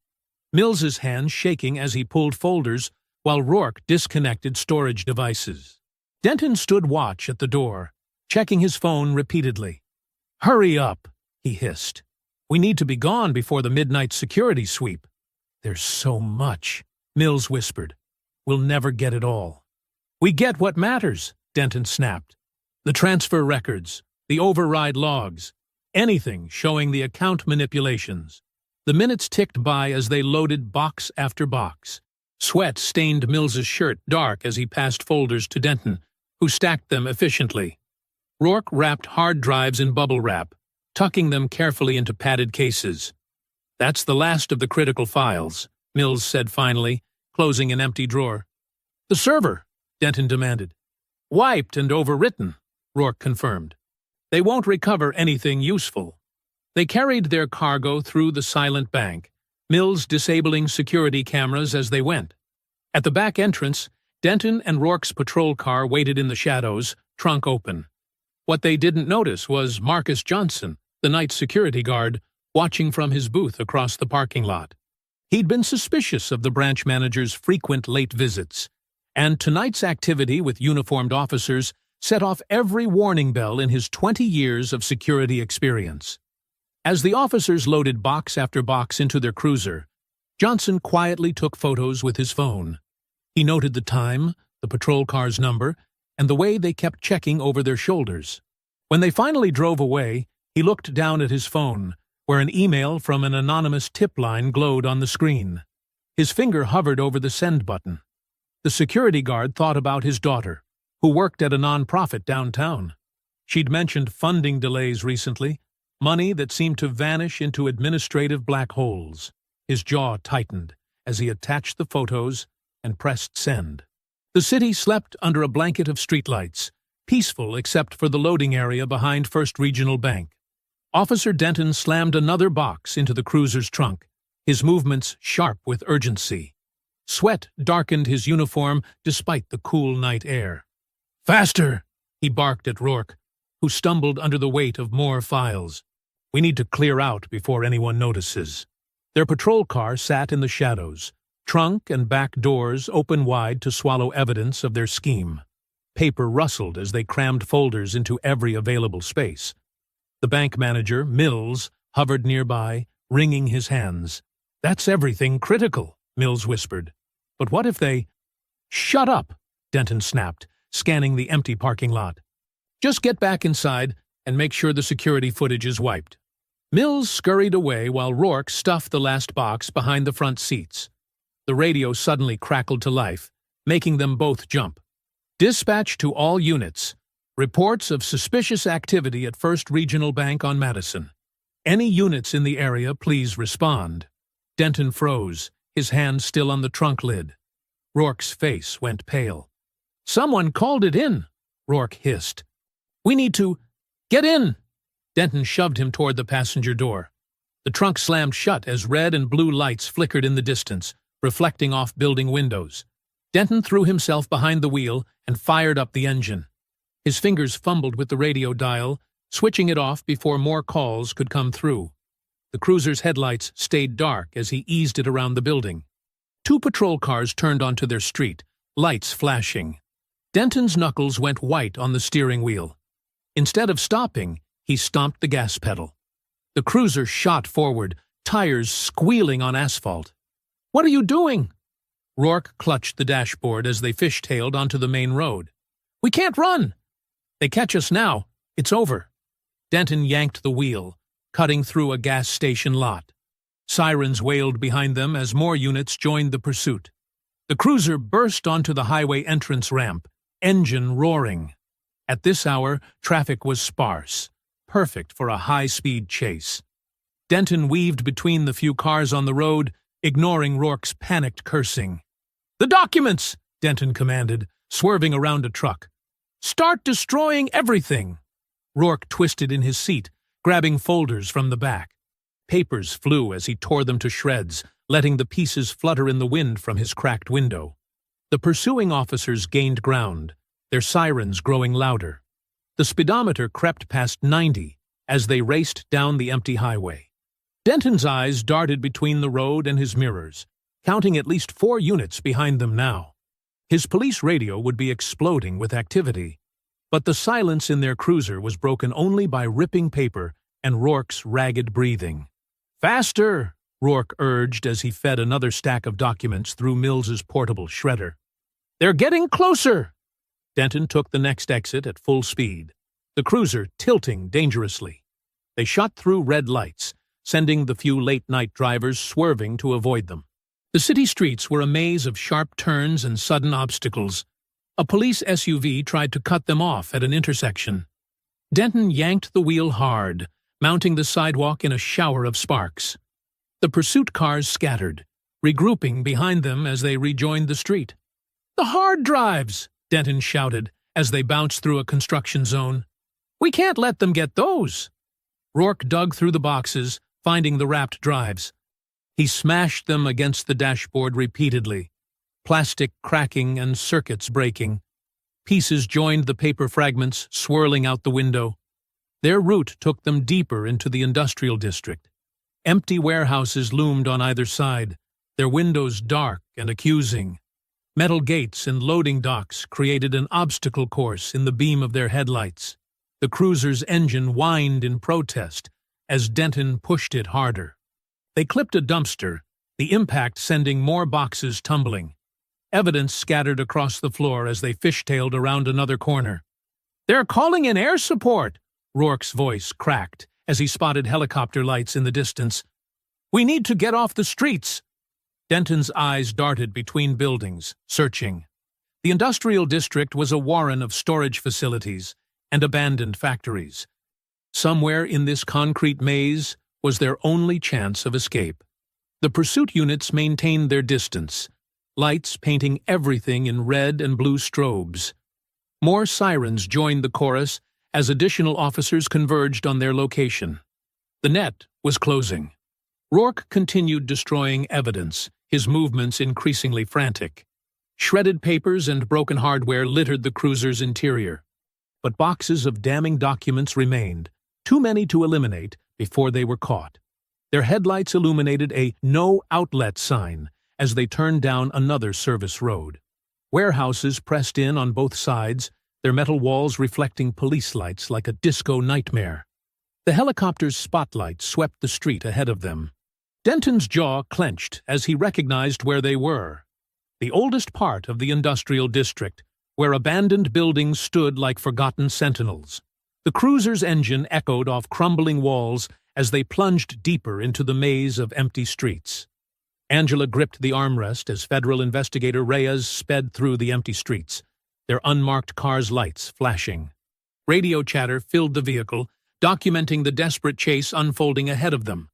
[SPEAKER 1] Mills's hands shaking as he pulled folders while Rourke disconnected storage devices. Denton stood watch at the door, checking his phone repeatedly. "Hurry up," he hissed. "We need to be gone before the midnight security sweep." "There's so much," Mills whispered. "We'll never get it all." "We get what matters," Denton snapped. "The transfer records, the override logs, anything showing the account manipulations." The minutes ticked by as they loaded box after box. Sweat stained Mills's shirt dark as he passed folders to Denton, who stacked them efficiently. Rourke wrapped hard drives in bubble wrap, tucking them carefully into padded cases. "That's the last of the critical files," Mills said finally, closing an empty drawer. "The server," Denton demanded. "Wiped and overwritten," Rourke confirmed. "They won't recover anything useful." They carried their cargo through the silent bank, Mills disabling security cameras as they went. At the back entrance, Denton and Rourke's patrol car waited in the shadows, trunk open. What they didn't notice was Marcus Johnson, the night security guard, watching from his booth across the parking lot. He'd been suspicious of the branch manager's frequent late visits, and tonight's activity with uniformed officers set off every warning bell in his 20 years of security experience. As the officers loaded box after box into their cruiser, Johnson quietly took photos with his phone. He noted the time, the patrol car's number, and the way they kept checking over their shoulders. When they finally drove away, he looked down at his phone, where an email from an anonymous tip line glowed on the screen. His finger hovered over the send button. The security guard thought about his daughter, who worked at a nonprofit downtown. She'd mentioned funding delays recently, money that seemed to vanish into administrative black holes. His jaw tightened as he attached the photos and pressed send. The city slept under a blanket of streetlights, peaceful except for the loading area behind First Regional Bank. Officer Denton slammed another box into the cruiser's trunk, his movements sharp with urgency. Sweat darkened his uniform despite the cool night air. "Faster!" he barked at Rourke, who stumbled under the weight of more files. "We need to clear out before anyone notices." Their patrol car sat in the shadows, Trunk and back doors open wide to swallow evidence of their scheme. Paper rustled as they crammed folders into every available space. The bank manager, Mills, hovered nearby, wringing his hands. "That's everything critical," Mills whispered. "But what if they—" "Shut up," Denton snapped, scanning the empty parking lot. "Just get back inside and make sure the security footage is wiped." Mills scurried away while Rourke stuffed the last box behind the front seats. The radio suddenly crackled to life, making them both jump. "Dispatch to all units. Reports of suspicious activity at First Regional Bank on Madison. Any units in the area, please respond." Denton froze, his hand still on the trunk lid. Rourke's face went pale. "Someone called it in," Rourke hissed. "We need to— Get in!" Denton shoved him toward the passenger door. The trunk slammed shut as red and blue lights flickered in the distance, reflecting off building windows. Denton threw himself behind the wheel and fired up the engine. His fingers fumbled with the radio dial, switching it off before more calls could come through. The cruiser's headlights stayed dark as he eased it around the building. 2 patrol cars turned onto their street, lights flashing. Denton's knuckles went white on the steering wheel. Instead of stopping, he stomped the gas pedal. The cruiser shot forward, tires squealing on asphalt. "What are you doing?" Rourke clutched the dashboard as they fishtailed onto the main road. "We can't run! They catch us now. It's over." Denton yanked the wheel, cutting through a gas station lot. Sirens wailed behind them as more units joined the pursuit. The cruiser burst onto the highway entrance ramp, engine roaring. At this hour, traffic was sparse, perfect for a high-speed chase. Denton weaved between the few cars on the road, ignoring Rourke's panicked cursing. "The documents!" Denton commanded, swerving around a truck. "Start destroying everything!" Rourke twisted in his seat, grabbing folders from the back. Papers flew as he tore them to shreds, letting the pieces flutter in the wind from his cracked window. The pursuing officers gained ground, their sirens growing louder. The speedometer crept past 90 as they raced down the empty highway. Denton's eyes darted between the road and his mirrors, counting at least 4 units behind them now. His police radio would be exploding with activity, but the silence in their cruiser was broken only by ripping paper and Rourke's ragged breathing. "Faster!" Rourke urged as he fed another stack of documents through Mills's portable shredder. "They're getting closer!" Denton took the next exit at full speed, the cruiser tilting dangerously. They shot through red lights, sending the few late-night drivers swerving to avoid them. The city streets were a maze of sharp turns and sudden obstacles. A police SUV tried to cut them off at an intersection. Denton yanked the wheel hard, mounting the sidewalk in a shower of sparks. The pursuit cars scattered, regrouping behind them as they rejoined the street. "The hard drives!" Denton shouted as they bounced through a construction zone. "We can't let them get those!" Rourke dug through the boxes, finding the wrapped drives. He smashed them against the dashboard repeatedly, plastic cracking and circuits breaking. Pieces joined the paper fragments, swirling out the window. Their route took them deeper into the industrial district. Empty warehouses loomed on either side, their windows dark and accusing. Metal gates and loading docks created an obstacle course in the beam of their headlights. The cruiser's engine whined in protest as Denton pushed it harder. They clipped a dumpster, the impact sending more boxes tumbling. Evidence scattered across the floor as they fishtailed around another corner. "They're calling in air support!" Rourke's voice cracked as he spotted helicopter lights in the distance. "We need to get off the streets!" Denton's eyes darted between buildings, searching. The industrial district was a warren of storage facilities and abandoned factories. Somewhere in this concrete maze was their only chance of escape. The pursuit units maintained their distance, lights painting everything in red and blue strobes. More sirens joined the chorus as additional officers converged on their location. The net was closing. Rourke continued destroying evidence, his movements increasingly frantic. Shredded papers and broken hardware littered the cruiser's interior. But boxes of damning documents remained, too many to eliminate before they were caught. Their headlights illuminated a "no outlet" sign as they turned down another service road. Warehouses pressed in on both sides, their metal walls reflecting police lights like a disco nightmare. The helicopter's spotlight swept the street ahead of them. Denton's jaw clenched as he recognized where they were. The oldest part of the industrial district, where abandoned buildings stood like forgotten sentinels. The cruiser's engine echoed off crumbling walls as they plunged deeper into the maze of empty streets. Angela gripped the armrest as federal investigator Reyes sped through the empty streets, their unmarked car's lights flashing. Radio chatter filled the vehicle, documenting the desperate chase unfolding ahead of them.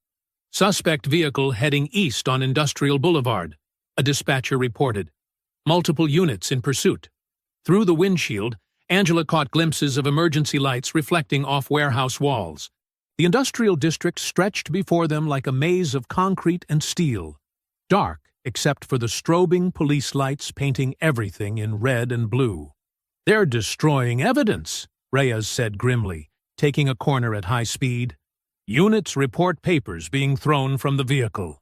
[SPEAKER 1] Suspect vehicle heading east on Industrial Boulevard, a dispatcher reported. Multiple units in pursuit. Through the windshield, Angela caught glimpses of emergency lights reflecting off warehouse walls. The industrial district stretched before them like a maze of concrete and steel, dark except for the strobing police lights painting everything in red and blue. "They're destroying evidence," Reyes said grimly, taking a corner at high speed. "Units report papers being thrown from the vehicle."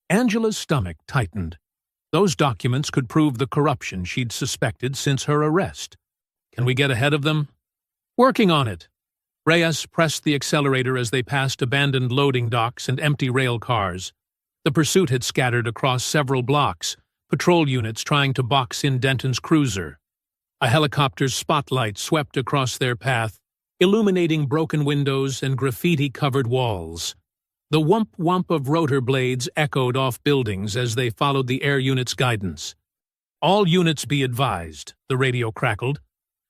[SPEAKER 1] Angela's stomach tightened. Those documents could prove the corruption she'd suspected since her arrest. "Can we get ahead of them?" "Working on it." Reyes pressed the accelerator as they passed abandoned loading docks and empty rail cars. The pursuit had scattered across several blocks, patrol units trying to box in Denton's cruiser. A helicopter's spotlight swept across their path, illuminating broken windows and graffiti-covered walls. The whump-whump of rotor blades echoed off buildings as they followed the air unit's guidance. "All units be advised," the radio crackled.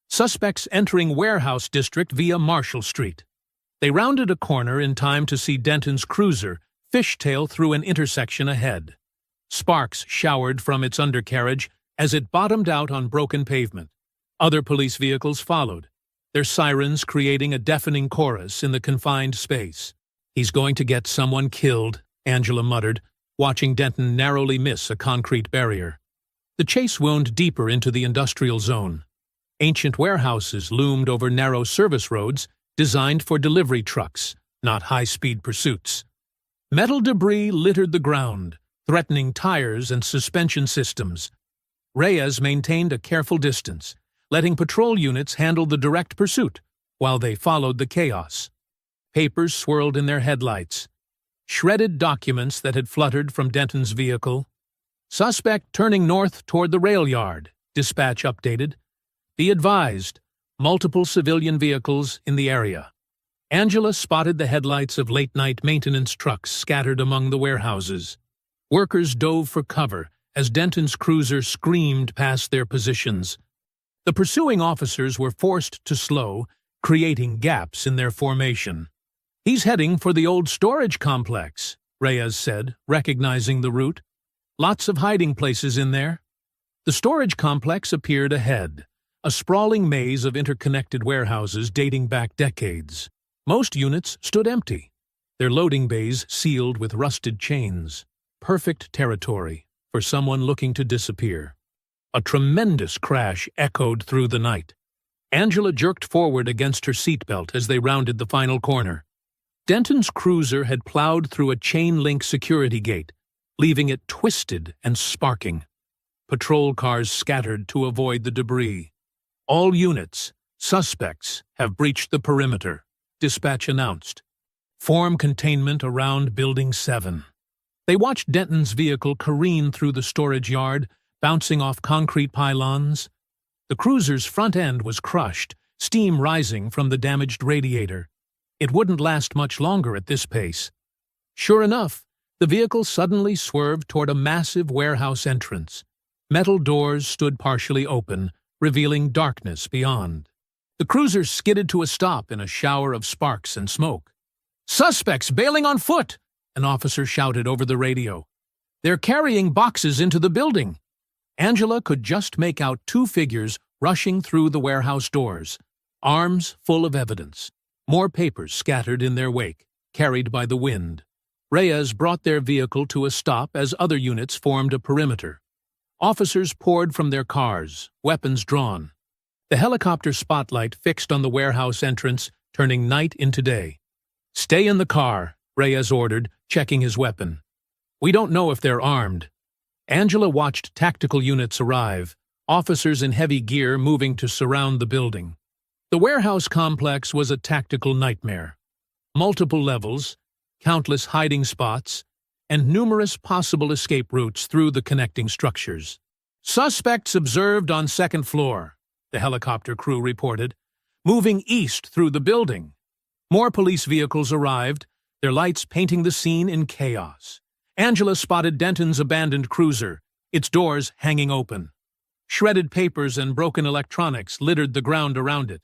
[SPEAKER 1] "Suspects entering warehouse district via Marshall Street." They rounded a corner in time to see Denton's cruiser fishtail through an intersection ahead. Sparks showered from its undercarriage as it bottomed out on broken pavement. Other police vehicles followed, their sirens creating a deafening chorus in the confined space. "He's going to get someone killed," Angela muttered, watching Denton narrowly miss a concrete barrier. The chase wound deeper into the industrial zone. Ancient warehouses loomed over narrow service roads designed for delivery trucks, not high-speed pursuits. Metal debris littered the ground, threatening tires and suspension systems. Reyes maintained a careful distance, letting patrol units handle the direct pursuit while they followed the chaos. Papers swirled in their headlights. Shredded documents that had fluttered from Denton's vehicle. "Suspect turning north toward the rail yard," dispatch updated. "Be advised, multiple civilian vehicles in the area." Angela spotted the headlights of late-night maintenance trucks scattered among the warehouses. Workers dove for cover as Denton's cruiser screamed past their positions. The pursuing officers were forced to slow, creating gaps in their formation. "He's heading for the old storage complex," Reyes said, recognizing the route. "Lots of hiding places in there." The storage complex appeared ahead, a sprawling maze of interconnected warehouses dating back decades. Most units stood empty, their loading bays sealed with rusted chains. Perfect territory for someone looking to disappear. A tremendous crash echoed through the night. Angela jerked forward against her seatbelt as they rounded the final corner. Denton's cruiser had plowed through a chain-link security gate, leaving it twisted and sparking. Patrol cars scattered to avoid the debris. "All units, suspects, have breached the perimeter," dispatch announced. "Form containment around Building 7. They watched Denton's vehicle careen through the storage yard, bouncing off concrete pylons. The cruiser's front end was crushed, steam rising from the damaged radiator. It wouldn't last much longer at this pace. Sure enough, the vehicle suddenly swerved toward a massive warehouse entrance. Metal doors stood partially open, revealing darkness beyond. The cruiser skidded to a stop in a shower of sparks and smoke. "Suspects bailing on foot!" an officer shouted over the radio. "They're carrying boxes into the building." Angela could just make out two figures rushing through the warehouse doors, arms full of evidence, more papers scattered in their wake, carried by the wind. Reyes brought their vehicle to a stop as other units formed a perimeter. Officers poured from their cars, weapons drawn. The helicopter spotlight fixed on the warehouse entrance, turning night into day. "Stay in the car," Reyes ordered, checking his weapon. "We don't know if they're armed." Angela watched tactical units arrive, officers in heavy gear moving to surround the building. The warehouse complex was a tactical nightmare. Multiple levels, countless hiding spots, and numerous possible escape routes through the connecting structures. "Suspects observed on second floor," the helicopter crew reported, moving east through the building. More police vehicles arrived, their lights painting the scene in chaos. Angela spotted Denton's abandoned cruiser, its doors hanging open. Shredded papers and broken electronics littered the ground around it.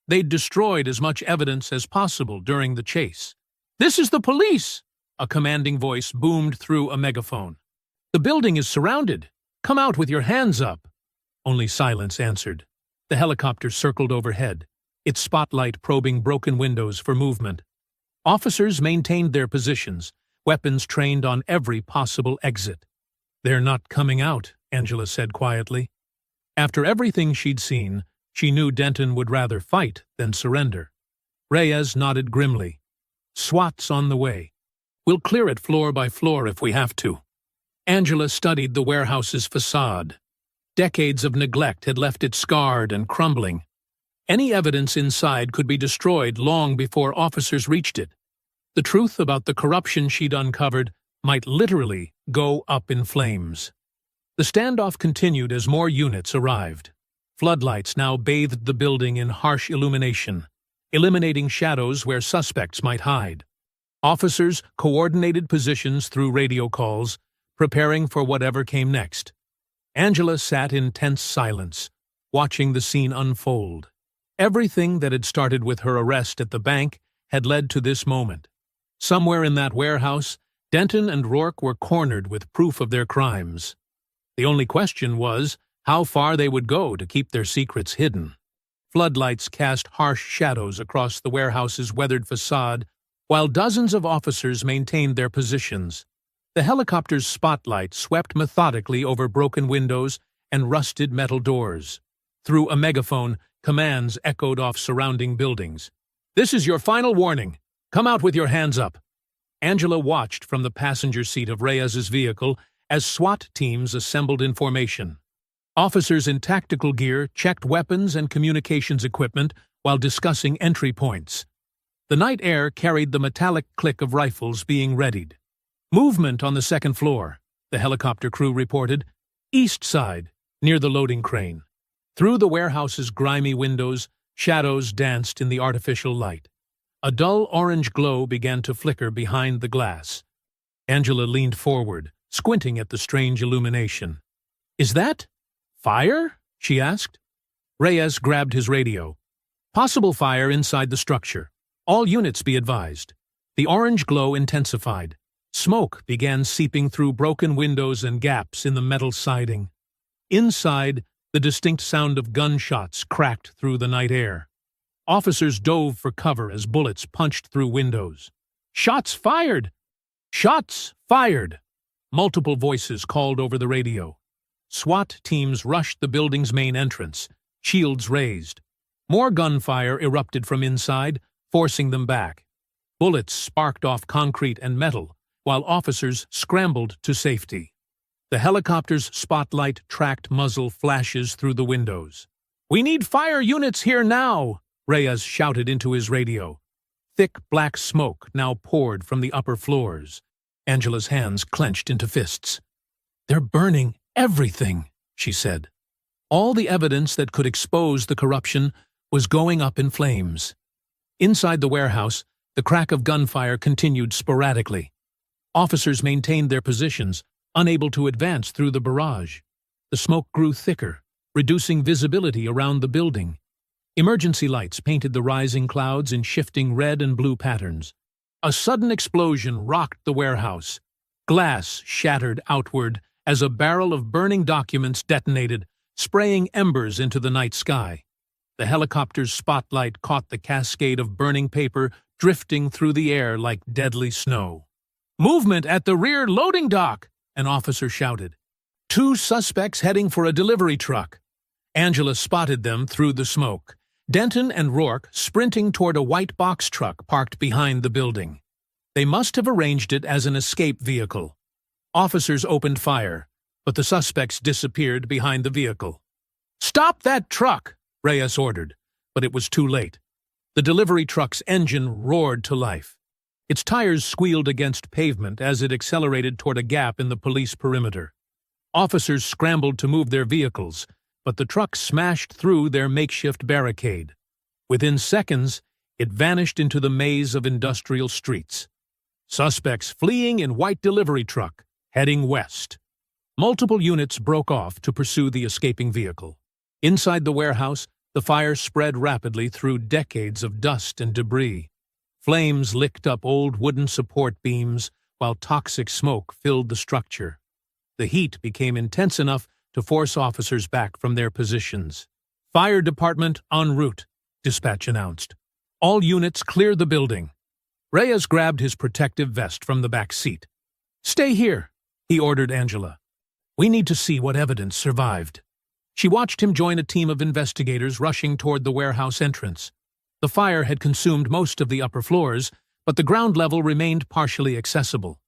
[SPEAKER 1] They'd destroyed as much evidence as possible during the chase. "This is the police!" a commanding voice boomed through a megaphone. "The building is surrounded. Come out with your hands up." Only silence answered. The helicopter circled overhead, its spotlight probing broken windows for movement. Officers maintained their positions, weapons trained on every possible exit. "They're not coming out," Angela said quietly. After everything she'd seen, she knew Denton would rather fight than surrender. Reyes nodded grimly. "SWAT's on the way. We'll clear it floor by floor if we have to." Angela studied the warehouse's facade. Decades of neglect had left it scarred and crumbling. Any evidence inside could be destroyed long before officers reached it. The truth about the corruption she'd uncovered might literally go up in flames. The standoff continued as more units arrived. Floodlights now bathed the building in harsh illumination, eliminating shadows where suspects might hide. Officers coordinated positions through radio calls, preparing for whatever came next. Angela sat in tense silence, watching the scene unfold. Everything that had started with her arrest at the bank had led to this moment. Somewhere in that warehouse, Denton and Rourke were cornered with proof of their crimes. The only question was how far they would go to keep their secrets hidden. Floodlights cast harsh shadows across the warehouse's weathered facade, while dozens of officers maintained their positions. The helicopter's spotlight swept methodically over broken windows and rusted metal doors. Through a megaphone, commands echoed off surrounding buildings. "This is your final warning. Come out with your hands up." Angela watched from the passenger seat of Reyes's vehicle as SWAT teams assembled in formation. Officers in tactical gear checked weapons and communications equipment while discussing entry points. The night air carried the metallic click of rifles being readied. "Movement on the second floor," the helicopter crew reported. "East side, near the loading crane." Through the warehouse's grimy windows, shadows danced in the artificial light. A dull orange glow began to flicker behind the glass. Angela leaned forward, squinting at the strange illumination. "Is that fire?" she asked. Reyes grabbed his radio. "Possible fire inside the structure. All units be advised." The orange glow intensified. Smoke began seeping through broken windows and gaps in the metal siding. Inside, the distinct sound of gunshots cracked through the night air. Officers dove for cover as bullets punched through windows. "Shots fired! Shots fired!" Multiple voices called over the radio. SWAT teams rushed the building's main entrance, shields raised. More gunfire erupted from inside, forcing them back. Bullets sparked off concrete and metal, while officers scrambled to safety. The helicopter's spotlight tracked muzzle flashes through the windows. "We need fire units here now!" Reyes shouted into his radio. Thick black smoke now poured from the upper floors. Angela's hands clenched into fists. "They're burning everything," she said. All the evidence that could expose the corruption was going up in flames. Inside the warehouse, the crack of gunfire continued sporadically. Officers maintained their positions, unable to advance through the barrage. The smoke grew thicker, reducing visibility around the building. Emergency lights painted the rising clouds in shifting red and blue patterns. A sudden explosion rocked the warehouse. Glass shattered outward as a barrel of burning documents detonated, spraying embers into the night sky. The helicopter's spotlight caught the cascade of burning paper drifting through the air like deadly snow. "Movement at the rear loading dock!" an officer shouted. 2 suspects heading for a delivery truck. Angela spotted them through the smoke. Denton and Rourke sprinting toward a white box truck parked behind the building. They must have arranged it as an escape vehicle. Officers opened fire, but the suspects disappeared behind the vehicle. "Stop that truck!" Reyes ordered, but it was too late. The delivery truck's engine roared to life. Its tires squealed against pavement as it accelerated toward a gap in the police perimeter. Officers scrambled to move their vehicles, but the truck smashed through their makeshift barricade. Within seconds, it vanished into the maze of industrial streets. Suspects fleeing in white delivery truck, heading west. Multiple units broke off to pursue the escaping vehicle. Inside the warehouse, the fire spread rapidly through decades of dust and debris. Flames licked up old wooden support beams, while toxic smoke filled the structure. The heat became intense enough to force officers back from their positions. "Fire department en route," dispatch announced. "All units clear the building." Reyes grabbed his protective vest from the back seat. "Stay here," he ordered Angela. "We need to see what evidence survived." She watched him join a team of investigators rushing toward the warehouse entrance. The fire had consumed most of the upper floors, but the ground level remained partially accessible.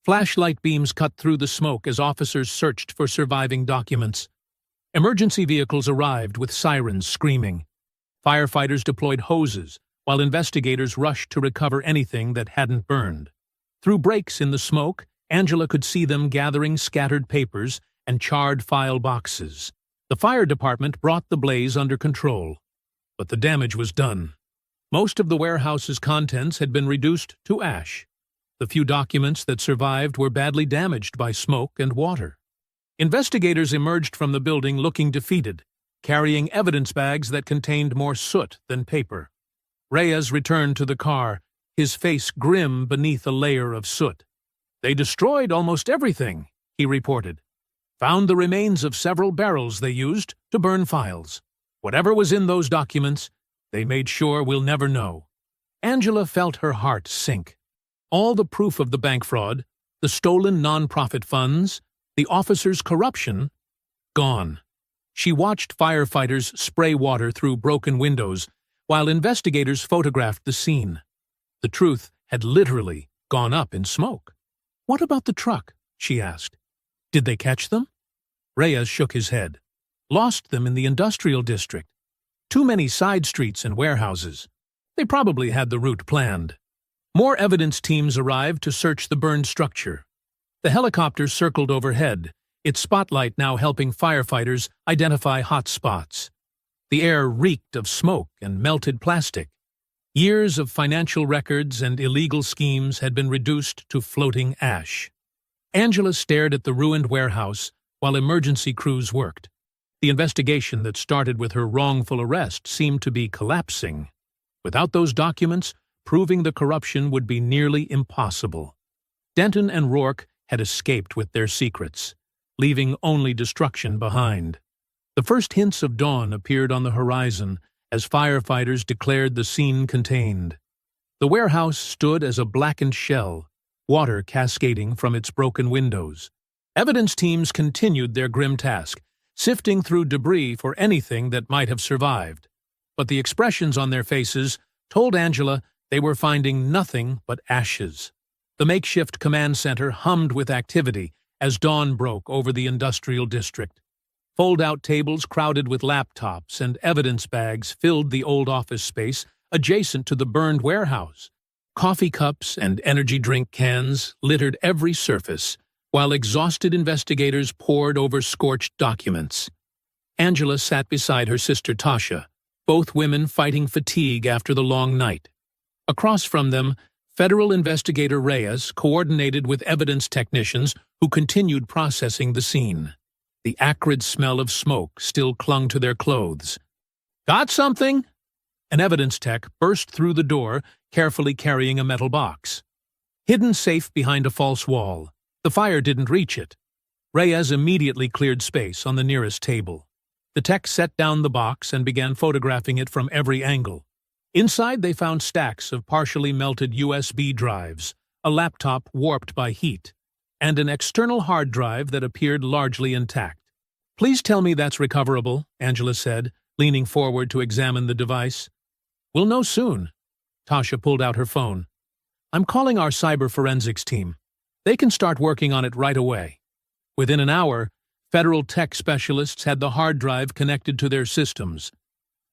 [SPEAKER 1] Flashlight beams cut through the smoke as officers searched for surviving documents. Emergency vehicles arrived with sirens screaming. Firefighters deployed hoses, while investigators rushed to recover anything that hadn't burned. Through breaks in the smoke, Angela could see them gathering scattered papers and charred file boxes. The fire department brought the blaze under control, but the damage was done. Most of the warehouse's contents had been reduced to ash. The few documents that survived were badly damaged by smoke and water. Investigators emerged from the building looking defeated, carrying evidence bags that contained more soot than paper. Reyes returned to the car, his face grim beneath a layer of soot. "They destroyed almost everything," he reported. "Found the remains of several barrels they used to burn files. Whatever was in those documents, they made sure we'll never know." Angela felt her heart sink. All the proof of the bank fraud, the stolen non-profit funds, the officers' corruption, gone. She watched firefighters spray water through broken windows while investigators photographed the scene. The truth had literally gone up in smoke. "What about the truck?" she asked. "Did they catch them?" Reyes shook his head. "Lost them in the industrial district. Too many side streets and warehouses. They probably had the route planned." More evidence teams arrived to search the burned structure. The helicopter circled overhead, its spotlight now helping firefighters identify hot spots. The air reeked of smoke and melted plastic. Years of financial records and illegal schemes had been reduced to floating ash. Angela stared at the ruined warehouse while emergency crews worked. The investigation that started with her wrongful arrest seemed to be collapsing. Without those documents, proving the corruption would be nearly impossible. Denton and Rourke had escaped with their secrets, leaving only destruction behind. The first hints of dawn appeared on the horizon as firefighters declared the scene contained. The warehouse stood as a blackened shell, water cascading from its broken windows. Evidence teams continued their grim task, sifting through debris for anything that might have survived. But the expressions on their faces told Angela they were finding nothing but ashes. The makeshift command center hummed with activity as dawn broke over the industrial district. Fold-out tables crowded with laptops and evidence bags filled the old office space adjacent to the burned warehouse. Coffee cups and energy drink cans littered every surface, while exhausted investigators pored over scorched documents. Angela sat beside her sister Tasha, both women fighting fatigue after the long night. Across from them, Federal Investigator Reyes coordinated with evidence technicians who continued processing the scene. The acrid smell of smoke still clung to their clothes. "Got something?" An evidence tech burst through the door, carefully carrying a metal box. Hidden safe behind a false wall, the fire didn't reach it. Reyes immediately cleared space on the nearest table. The tech set down the box and began photographing it from every angle. Inside they found stacks of partially melted USB drives, a laptop warped by heat, and an external hard drive that appeared largely intact. "Please tell me that's recoverable," Angela said, leaning forward to examine the device. "We'll know soon." Tasha pulled out her phone. "I'm calling our cyber forensics team. They can start working on it right away." Within an hour, Federal tech specialists had the hard drive connected to their systems.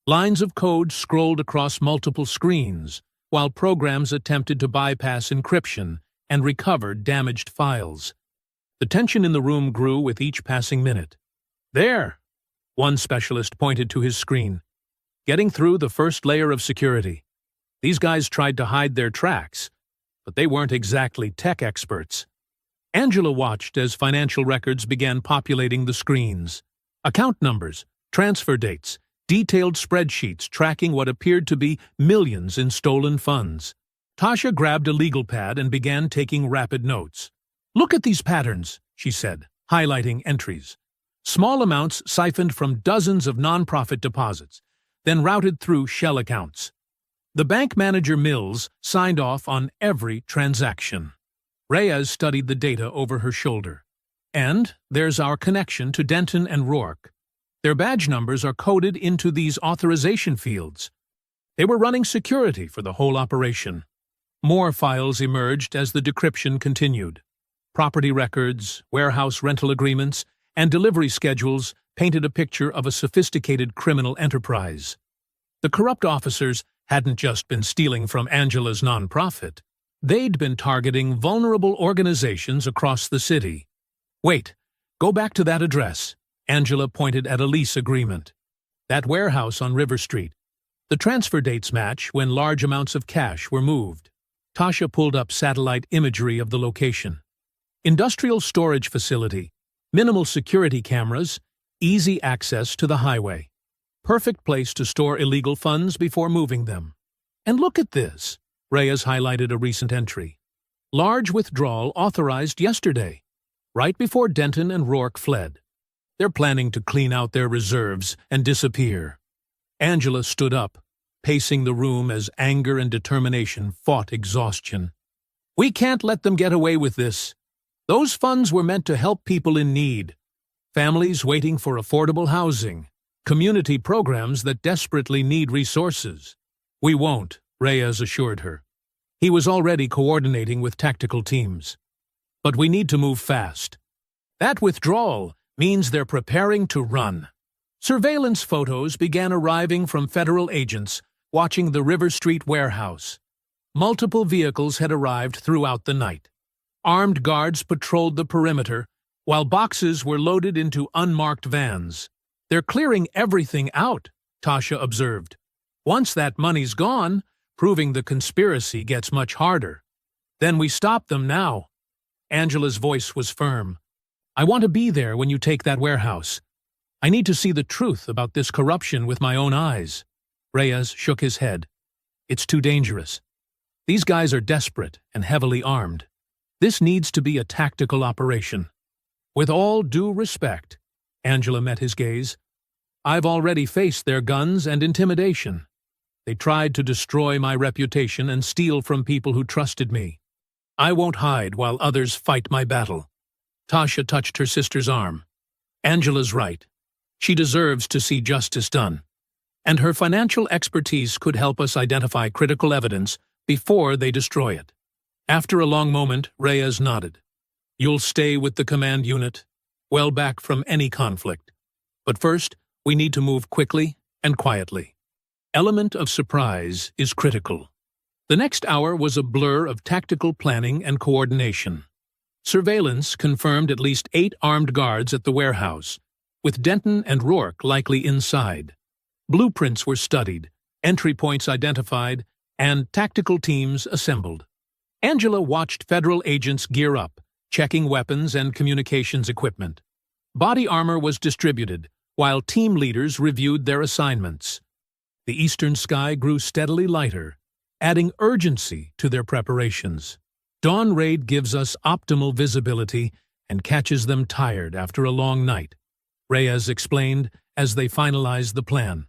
[SPEAKER 1] Lines of code scrolled across multiple screens, while programs attempted to bypass encryption and recover damaged files. The tension in the room grew with each passing minute. "There!" one specialist pointed to his screen. "Getting through the first layer of security. These guys tried to hide their tracks, but they weren't exactly tech experts." Angela watched as financial records began populating the screens. Account numbers, transfer dates, detailed spreadsheets tracking what appeared to be millions in stolen funds. Tasha grabbed a legal pad and began taking rapid notes. "Look at these patterns," she said, highlighting entries. Small amounts siphoned from dozens of nonprofit deposits, then routed through shell accounts. The bank manager Mills signed off on every transaction. Reyes studied the data over her shoulder. "And there's our connection to Denton and Rourke. Their badge numbers are coded into these authorization fields. They were running security for the whole operation." More files emerged as the decryption continued. Property records, warehouse rental agreements, and delivery schedules painted a picture of a sophisticated criminal enterprise. The corrupt officers hadn't just been stealing from Angela's nonprofit. They'd been targeting vulnerable organizations across the city. "Wait, go back to that address." Angela pointed at a lease agreement. "That warehouse on River Street. The transfer dates match when large amounts of cash were moved." Tasha pulled up satellite imagery of the location. Industrial storage facility, minimal security cameras, easy access to the highway. Perfect place to store illegal funds before moving them. "And look at this," Reyes highlighted a recent entry. "Large withdrawal authorized yesterday, right before Denton and Rourke fled. They're planning to clean out their reserves and disappear." Angela stood up, pacing the room as anger and determination fought exhaustion. "We can't let them get away with this. Those funds were meant to help people in need, families waiting for affordable housing, community programs that desperately need resources." "We won't," Reyes assured her. He was already coordinating with tactical teams. "But we need to move fast. That withdrawal means they're preparing to run." Surveillance photos began arriving from federal agents watching the River Street warehouse. Multiple vehicles had arrived throughout the night. Armed guards patrolled the perimeter, while boxes were loaded into unmarked vans. "They're clearing everything out," Tasha observed. "Once that money's gone, proving the conspiracy gets much harder. Then we stop them now." Angela's voice was firm. "I want to be there when you take that warehouse. I need to see the truth about this corruption with my own eyes." Reyes shook his head. "It's too dangerous. These guys are desperate and heavily armed. This needs to be a tactical operation." "With all due respect," Angela met his gaze, "I've already faced their guns and intimidation. They tried to destroy my reputation and steal from people who trusted me. I won't hide while others fight my battle." Tasha touched her sister's arm. "Angela's right. She deserves to see justice done. And her financial expertise could help us identify critical evidence before they destroy it." After a long moment, Reyes nodded. "You'll stay with the command unit, well back from any conflict. But first, we need to move quickly and quietly." Element of surprise is critical. The next hour was a blur of tactical planning and coordination. Surveillance confirmed at least 8 armed guards at the warehouse, with Denton and Rourke likely inside. Blueprints were studied, entry points identified, and tactical teams assembled. Angela watched federal agents gear up, checking weapons and communications equipment. Body armor was distributed, while team leaders reviewed their assignments. The eastern sky grew steadily lighter, adding urgency to their preparations. Dawn raid gives us optimal visibility and catches them tired after a long night, Reyes explained as they finalized the plan.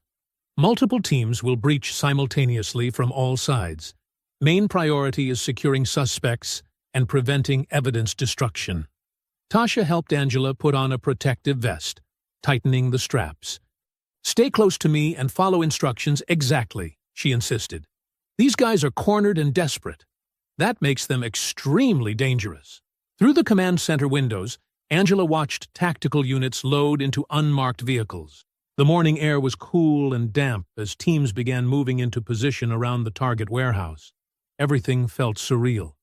[SPEAKER 1] Multiple teams will breach simultaneously from all sides. Main priority is securing suspects and preventing evidence destruction. Tasha helped Angela put on a protective vest, tightening the straps. "Stay close to me and follow instructions exactly," she insisted. "These guys are cornered and desperate. That makes them extremely dangerous." Through the command center windows, Angela watched tactical units load into unmarked vehicles. The morning air was cool and damp as teams began moving into position around the target warehouse. Everything felt surreal.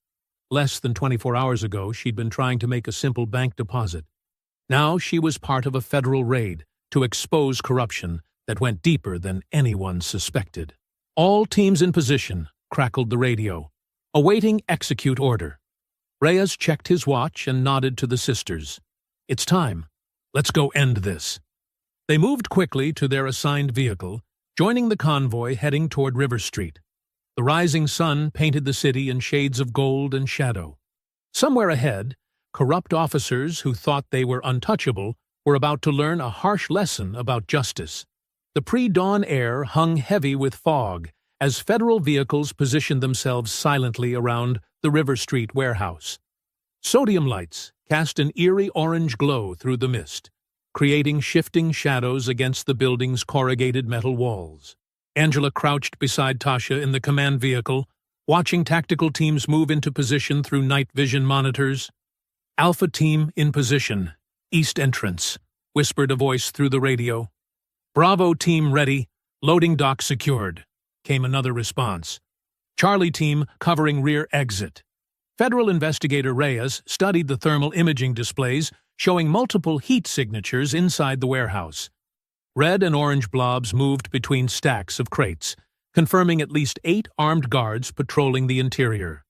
[SPEAKER 1] Less than 24 hours ago, she'd been trying to make a simple bank deposit. Now she was part of a federal raid to expose corruption that went deeper than anyone suspected. "All teams in position," crackled the radio, awaiting execute order. Reyes checked his watch and nodded to the sisters. "It's time. Let's go end this." They moved quickly to their assigned vehicle, joining the convoy heading toward River Street. The rising sun painted the city in shades of gold and shadow. Somewhere ahead, corrupt officers who thought they were untouchable were about to learn a harsh lesson about justice. The pre-dawn air hung heavy with fog as federal vehicles positioned themselves silently around the River Street warehouse. Sodium lights cast an eerie orange glow through the mist, creating shifting shadows against the building's corrugated metal walls. Angela crouched beside Tasha in the command vehicle, watching tactical teams move into position through night vision monitors. "Alpha team in position. East entrance," whispered a voice through the radio. "Bravo team ready. Loading dock secured," came another response. "Charlie team covering rear exit." Federal investigator Reyes studied the thermal imaging displays showing multiple heat signatures inside the warehouse. Red and orange blobs moved between stacks of crates, confirming at least 8 armed guards patrolling the interior.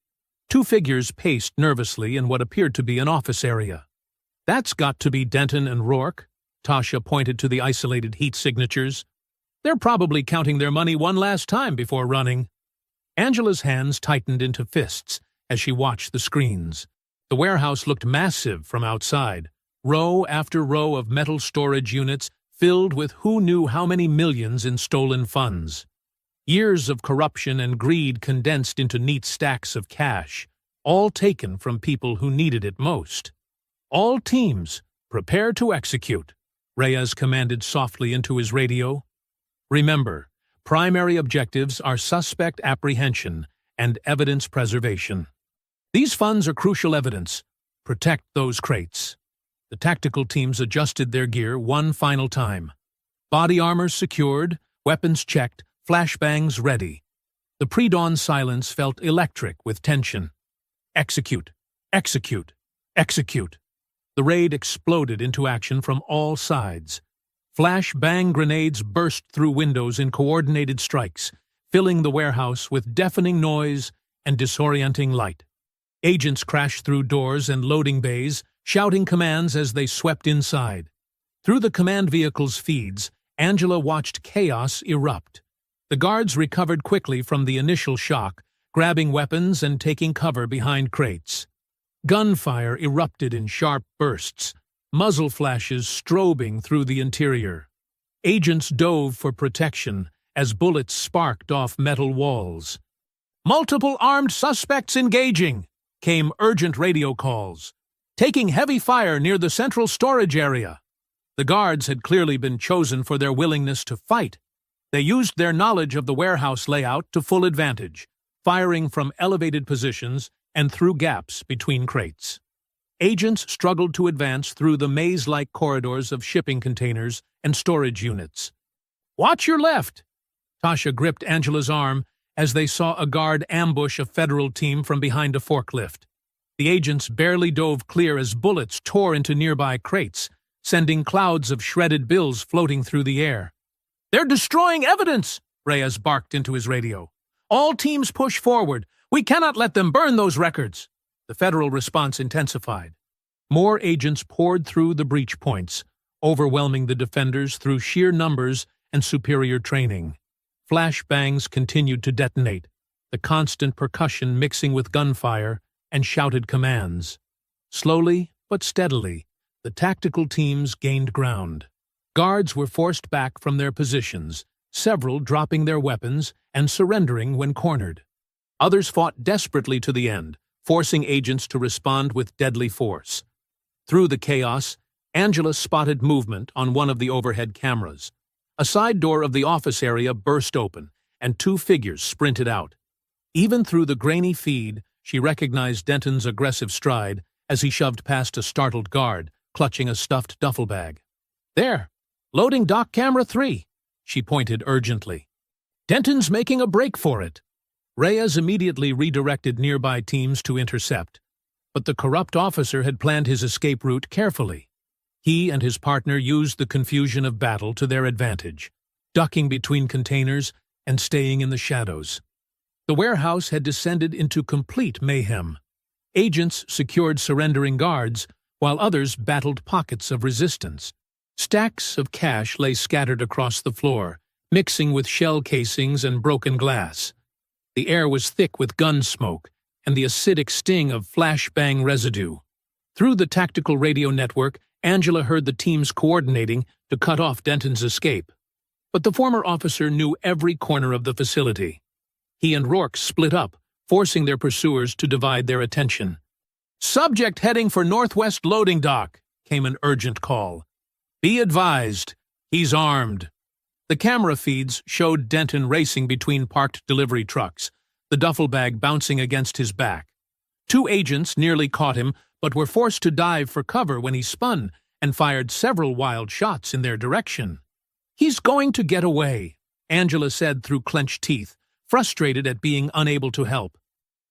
[SPEAKER 1] 2 figures paced nervously in what appeared to be an office area. "That's got to be Denton and Rourke," Tasha pointed to the isolated heat signatures. "They're probably counting their money one last time before running." Angela's hands tightened into fists as she watched the screens. The warehouse looked massive from outside, row after row of metal storage units filled with who knew how many millions in stolen funds. Years of corruption and greed condensed into neat stacks of cash, all taken from people who needed it most. "All teams, prepare to execute," Reyes commanded softly into his radio. "Remember, primary objectives are suspect apprehension and evidence preservation. These funds are crucial evidence. Protect those crates." The tactical teams adjusted their gear one final time. Body armor secured, weapons checked, flashbangs ready. The pre-dawn silence felt electric with tension. Execute, execute, execute. The raid exploded into action from all sides. Flash-bang grenades burst through windows in coordinated strikes, filling the warehouse with deafening noise and disorienting light. Agents crashed through doors and loading bays, shouting commands as they swept inside. Through the command vehicle's feeds, Angela watched chaos erupt. The guards recovered quickly from the initial shock, grabbing weapons and taking cover behind crates. Gunfire erupted in sharp bursts, muzzle flashes strobing through the interior. Agents dove for protection as bullets sparked off metal walls. "Multiple armed suspects engaging," came urgent radio calls. "Taking heavy fire near the central storage area." The guards had clearly been chosen for their willingness to fight. They used their knowledge of the warehouse layout to full advantage, firing from elevated positions and through gaps between crates. Agents struggled to advance through the maze-like corridors of shipping containers and storage units. "Watch your left!" Tasha gripped Angela's arm as they saw a guard ambush a federal team from behind a forklift. The agents barely dove clear as bullets tore into nearby crates, sending clouds of shredded bills floating through the air. "They're destroying evidence!" Reyes barked into his radio. "All teams push forward. We cannot let them burn those records." The federal response intensified. More agents poured through the breach points, overwhelming the defenders through sheer numbers and superior training. Flashbangs continued to detonate, the constant percussion mixing with gunfire and shouted commands. Slowly but steadily, the tactical teams gained ground. Guards were forced back from their positions, several dropping their weapons and surrendering when cornered. Others fought desperately to the end, forcing agents to respond with deadly force. Through the chaos, Angela spotted movement on one of the overhead cameras. A side door of the office area burst open, and 2 figures sprinted out. Even through the grainy feed, she recognized Denton's aggressive stride as he shoved past a startled guard, clutching a stuffed duffel bag. "There, loading dock camera 3, she pointed urgently. "Denton's making a break for it." Reyes immediately redirected nearby teams to intercept, but the corrupt officer had planned his escape route carefully. He and his partner used the confusion of battle to their advantage, ducking between containers and staying in the shadows. The warehouse had descended into complete mayhem. Agents secured surrendering guards, while others battled pockets of resistance. Stacks of cash lay scattered across the floor, mixing with shell casings and broken glass. The air was thick with gun smoke and the acidic sting of flashbang residue. Through the tactical radio network, Angela heard the teams coordinating to cut off Denton's escape. But the former officer knew every corner of the facility. He and Rourke split up, forcing their pursuers to divide their attention. "Subject heading for Northwest Loading Dock," came an urgent call. "Be advised, he's armed." The camera feeds showed Denton racing between parked delivery trucks, the duffel bag bouncing against his back. 2 agents nearly caught him, but were forced to dive for cover when he spun and fired several wild shots in their direction. "He's going to get away," Angela said through clenched teeth, frustrated at being unable to help.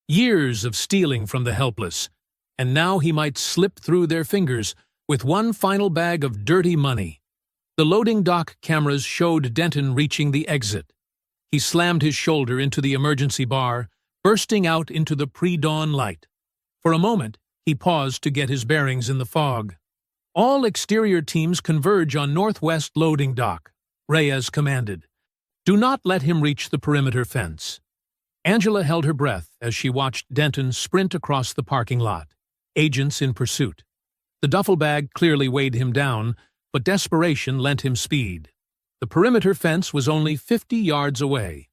[SPEAKER 1] Years of stealing from the helpless, and now he might slip through their fingers with one final bag of dirty money. The loading dock cameras showed Denton reaching the exit. He slammed his shoulder into the emergency bar, bursting out into the pre-dawn light. For a moment, he paused to get his bearings in the fog. "All exterior teams converge on Northwest Loading Dock," Reyes commanded. "Do not let him reach the perimeter fence." Angela held her breath as she watched Denton sprint across the parking lot, agents in pursuit. The duffel bag clearly weighed him down, but desperation lent him speed. The perimeter fence was only 50 yards away.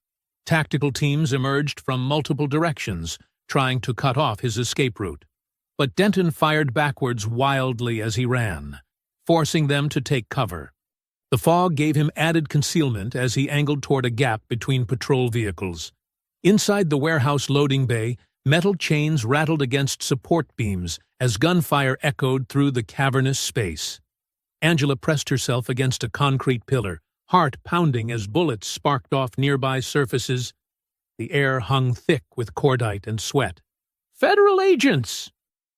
[SPEAKER 1] Tactical teams emerged from multiple directions, trying to cut off his escape route. But Denton fired backwards wildly as he ran, forcing them to take cover. The fog gave him added concealment as he angled toward a gap between patrol vehicles. Inside the warehouse loading bay, metal chains rattled against support beams as gunfire echoed through the cavernous space. Angela pressed herself against a concrete pillar, heart pounding as bullets sparked off nearby surfaces. The air hung thick with cordite and sweat. "Federal agents!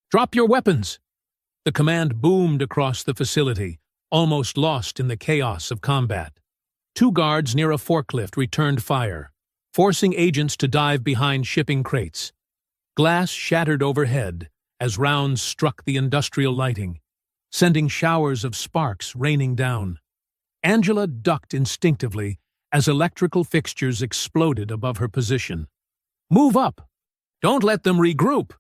[SPEAKER 1] Drop your weapons!" The command boomed across the facility, almost lost in the chaos of combat. 2 guards near a forklift returned fire, forcing agents to dive behind shipping crates. Glass shattered overhead as rounds struck the industrial lighting, sending showers of sparks raining down. Angela ducked instinctively as electrical fixtures exploded above her position. "Move up! Don't let them regroup!"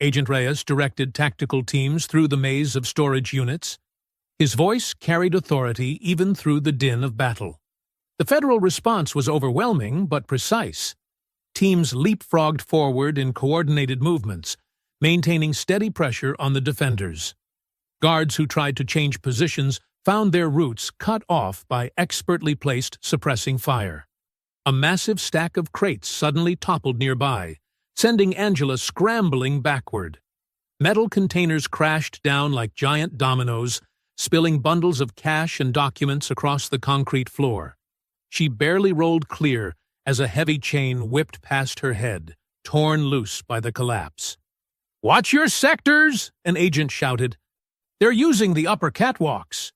[SPEAKER 1] Agent Reyes directed tactical teams through the maze of storage units. His voice carried authority even through the din of battle. The federal response was overwhelming but precise. Teams leapfrogged forward in coordinated movements, maintaining steady pressure on the defenders. Guards who tried to change positions found their routes cut off by expertly placed suppressing fire. A massive stack of crates suddenly toppled nearby, sending Angela scrambling backward. Metal containers crashed down like giant dominoes, spilling bundles of cash and documents across the concrete floor. She barely rolled clear as a heavy chain whipped past her head, torn loose by the collapse. "Watch your sectors!" an agent shouted. "They're using the upper catwalks."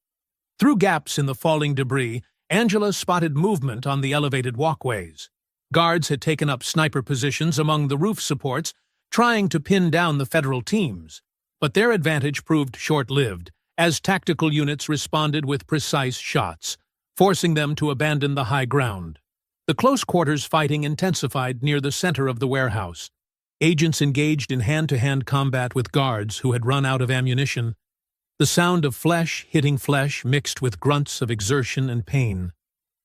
[SPEAKER 1] Through gaps in the falling debris, Angela spotted movement on the elevated walkways. Guards had taken up sniper positions among the roof supports, trying to pin down the federal teams. But their advantage proved short-lived, as tactical units responded with precise shots, forcing them to abandon the high ground. The close-quarters fighting intensified near the center of the warehouse. Agents engaged in hand-to-hand combat with guards who had run out of ammunition. The sound of flesh hitting flesh mixed with grunts of exertion and pain.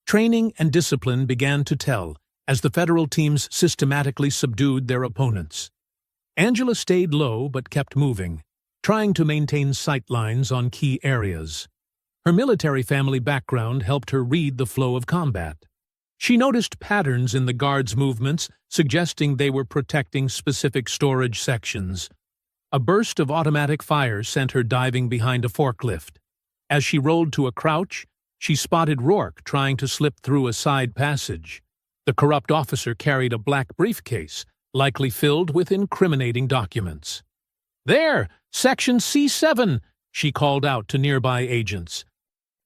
[SPEAKER 1] Training and discipline began to tell as the federal teams systematically subdued their opponents. Angela stayed low but kept moving, trying to maintain sight lines on key areas. Her military family background helped her read the flow of combat. She noticed patterns in the guards' movements, suggesting they were protecting specific storage sections. A burst of automatic fire sent her diving behind a forklift. As she rolled to a crouch, she spotted Rourke trying to slip through a side passage. The corrupt officer carried a black briefcase, likely filled with incriminating documents. "There! Section C7!" she called out to nearby agents.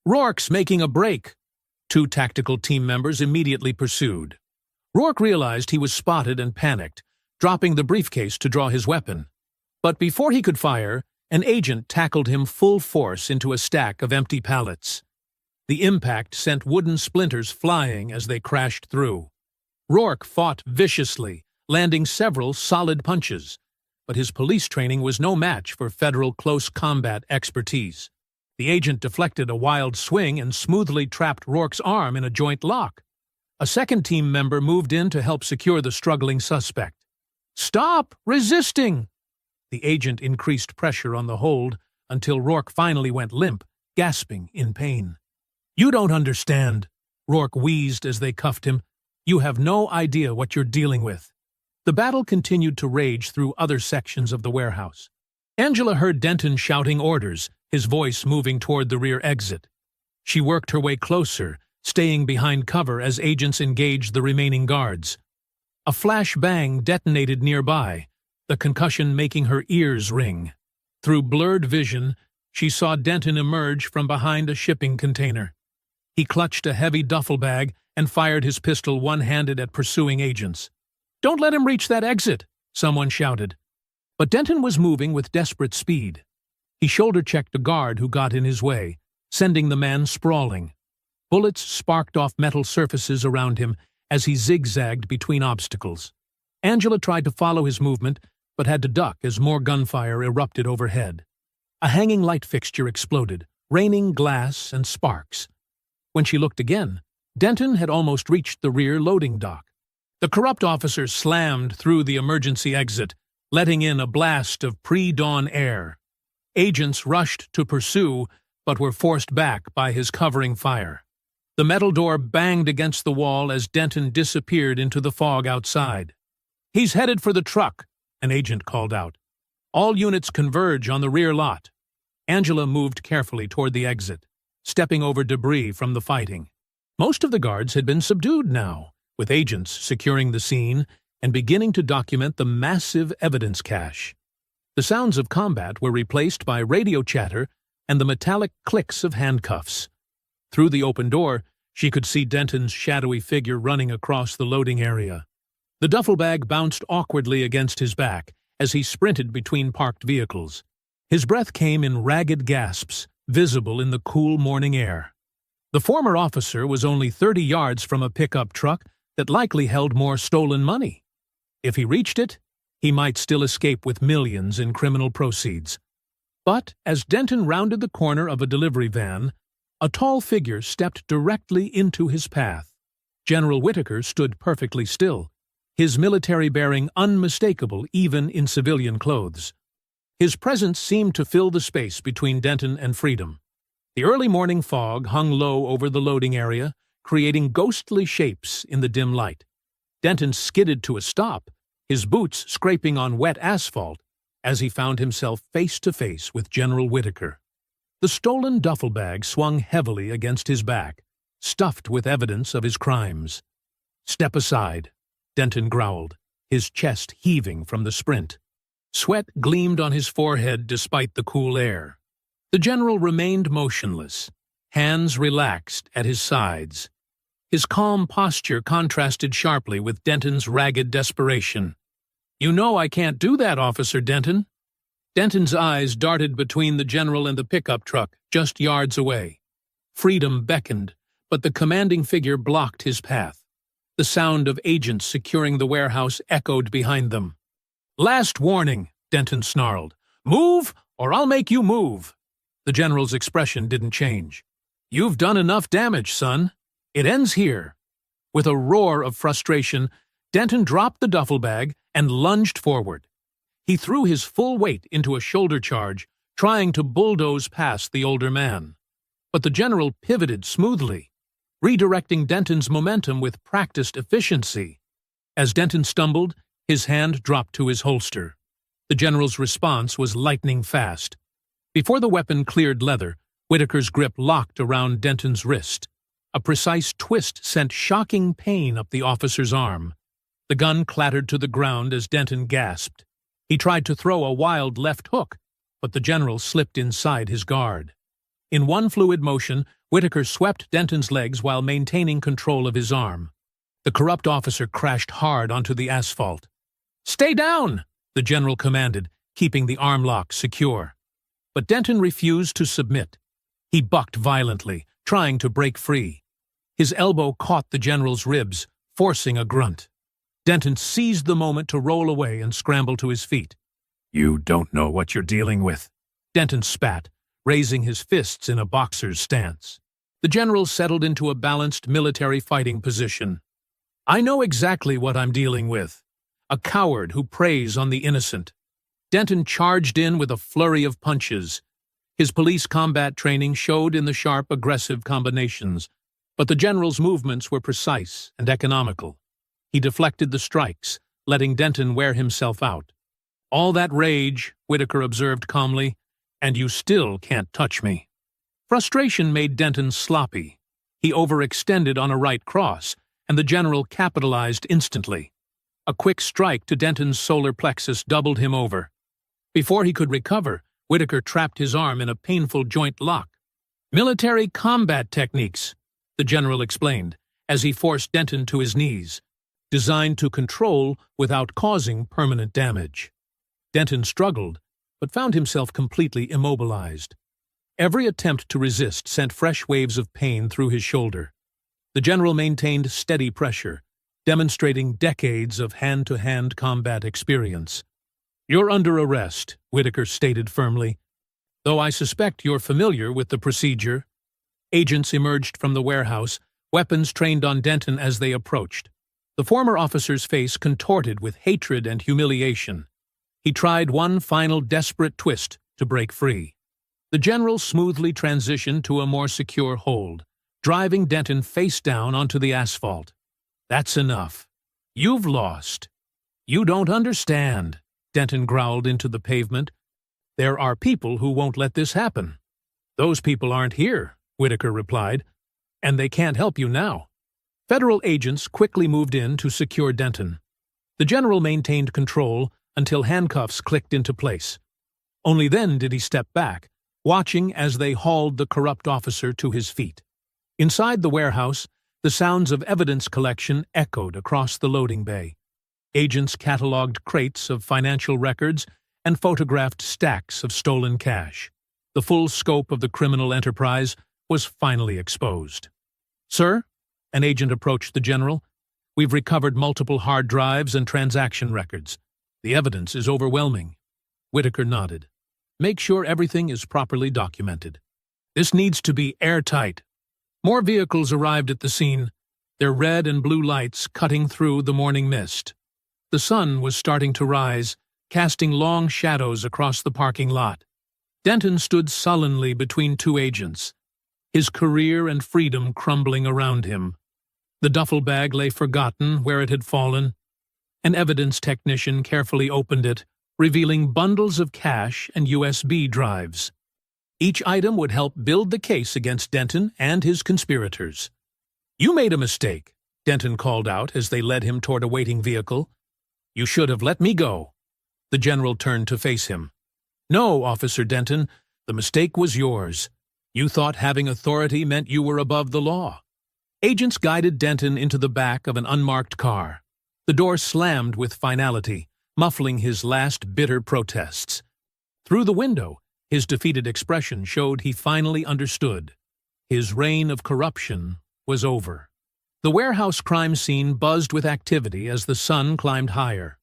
[SPEAKER 1] "Rourke's making a break." Two tactical team members immediately pursued. Rourke realized he was spotted and panicked, dropping the briefcase to draw his weapon. But before he could fire, an agent tackled him full force into a stack of empty pallets. The impact sent wooden splinters flying as they crashed through. Rourke fought viciously, landing several solid punches, but his police training was no match for federal close combat expertise. The agent deflected a wild swing and smoothly trapped Rourke's arm in a joint lock. A second team member moved in to help secure the struggling suspect. "Stop resisting!" The agent increased pressure on the hold until Rourke finally went limp, gasping in pain. "You don't understand," Rourke wheezed as they cuffed him. "You have no idea what you're dealing with." The battle continued to rage through other sections of the warehouse. Angela heard Denton shouting orders, his voice moving toward the rear exit. She worked her way closer, staying behind cover as agents engaged the remaining guards. A flash bang detonated nearby, the concussion making her ears ring. Through blurred vision, she saw Denton emerge from behind a shipping container. He clutched a heavy duffel bag and fired his pistol one-handed at pursuing agents. "Don't let him reach that exit," someone shouted. But Denton was moving with desperate speed. He shoulder-checked a guard who got in his way, sending the man sprawling. Bullets sparked off metal surfaces around him as he zigzagged between obstacles. Angela tried to follow his movement, but had to duck as more gunfire erupted overhead. A hanging light fixture exploded, raining glass and sparks. When she looked again, Denton had almost reached the rear loading dock. The corrupt officer slammed through the emergency exit, letting in a blast of pre-dawn air. Agents rushed to pursue, but were forced back by his covering fire. The metal door banged against the wall as Denton disappeared into the fog outside. "He's headed for the truck," an agent called out. "All units converge on the rear lot." Angela moved carefully toward the exit, stepping over debris from the fighting. Most of the guards had been subdued now, with agents securing the scene and beginning to document the massive evidence cache. The sounds of combat were replaced by radio chatter and the metallic clicks of handcuffs. Through the open door, she could see Denton's shadowy figure running across the loading area. The duffel bag bounced awkwardly against his back as he sprinted between parked vehicles. His breath came in ragged gasps, visible in the cool morning air. The former officer was only 30 yards from a pickup truck that likely held more stolen money. If he reached it, he might still escape with millions in criminal proceeds. But as Denton rounded the corner of a delivery van, a tall figure stepped directly into his path. General Whitaker stood perfectly still, his military bearing unmistakable even in civilian clothes. His presence seemed to fill the space between Denton and freedom. The early morning fog hung low over the loading area, creating ghostly shapes in the dim light. Denton skidded to a stop, his boots scraping on wet asphalt, as he found himself face to face with General Whitaker. The stolen duffel bag swung heavily against his back, stuffed with evidence of his crimes. "Step aside," Denton growled, his chest heaving from the sprint. Sweat gleamed on his forehead despite the cool air. The general remained motionless, hands relaxed at his sides. His calm posture contrasted sharply with Denton's ragged desperation. "You know I can't do that, Officer Denton." Denton's eyes darted between the general and the pickup truck, just yards away. Freedom beckoned, but the commanding figure blocked his path. The sound of agents securing the warehouse echoed behind them. "Last warning," Denton snarled. "Move, or I'll make you move." The general's expression didn't change. "You've done enough damage, son. It ends here." With a roar of frustration, Denton dropped the duffel bag and lunged forward. He threw his full weight into a shoulder charge, trying to bulldoze past the older man. But the general pivoted smoothly, redirecting Denton's momentum with practiced efficiency. As Denton stumbled, his hand dropped to his holster. The general's response was lightning fast. Before the weapon cleared leather, Whitaker's grip locked around Denton's wrist. A precise twist sent shocking pain up the officer's arm. The gun clattered to the ground as Denton gasped. He tried to throw a wild left hook, but the general slipped inside his guard. In one fluid motion, Whitaker swept Denton's legs while maintaining control of his arm. The corrupt officer crashed hard onto the asphalt. "Stay down!" the general commanded, keeping the arm lock secure. But Denton refused to submit. He bucked violently, trying to break free. His elbow caught the general's ribs, forcing a grunt. Denton seized the moment to roll away and scramble to his feet. "You don't know what you're dealing with," Denton spat, raising his fists in a boxer's stance. The general settled into a balanced military fighting position. "I know exactly what I'm dealing with. A coward who preys on the innocent." Denton charged in with a flurry of punches. His police combat training showed in the sharp, aggressive combinations, but the general's movements were precise and economical. He deflected the strikes, letting Denton wear himself out. "All that rage," Whitaker observed calmly, "and you still can't touch me." Frustration made Denton sloppy. He overextended on a right cross, and the general capitalized instantly. A quick strike to Denton's solar plexus doubled him over. Before he could recover, Whitaker trapped his arm in a painful joint lock. "Military combat techniques," the general explained, as he forced Denton to his knees, designed to control without causing permanent damage. Denton struggled, but found himself completely immobilized. Every attempt to resist sent fresh waves of pain through his shoulder. The general maintained steady pressure, demonstrating decades of hand-to-hand combat experience. "You're under arrest," Whitaker stated firmly, "though I suspect you're familiar with the procedure." Agents emerged from the warehouse, weapons trained on Denton as they approached. The former officer's face contorted with hatred and humiliation. He tried one final desperate twist to break free. The general smoothly transitioned to a more secure hold, driving Denton face down onto the asphalt. "That's enough. You've lost." "You don't understand," Denton growled into the pavement. "There are people who won't let this happen." "Those people aren't here," Whitaker replied, "and they can't help you now." Federal agents quickly moved in to secure Denton. The general maintained control until handcuffs clicked into place. Only then did he step back, watching as they hauled the corrupt officer to his feet. Inside the warehouse, the sounds of evidence collection echoed across the loading bay. Agents cataloged crates of financial records and photographed stacks of stolen cash. The full scope of the criminal enterprise was finally exposed. "Sir," an agent approached the general, "we've recovered multiple hard drives and transaction records. The evidence is overwhelming." Whitaker nodded. "Make sure everything is properly documented. This needs to be airtight." More vehicles arrived at the scene, their red and blue lights cutting through the morning mist. The sun was starting to rise, casting long shadows across the parking lot. Denton stood sullenly between two agents, his career and freedom crumbling around him. The duffel bag lay forgotten where it had fallen. An evidence technician carefully opened it, revealing bundles of cash and USB drives. Each item would help build the case against Denton and his conspirators. "You made a mistake," Denton called out as they led him toward a waiting vehicle. "You should have let me go." The general turned to face him. "No, Officer Denton, the mistake was yours. You thought having authority meant you were above the law." Agents guided Denton into the back of an unmarked car. The door slammed with finality, muffling his last bitter protests. Through the window, his defeated expression showed he finally understood. His reign of corruption was over. The warehouse crime scene buzzed with activity as the sun climbed higher.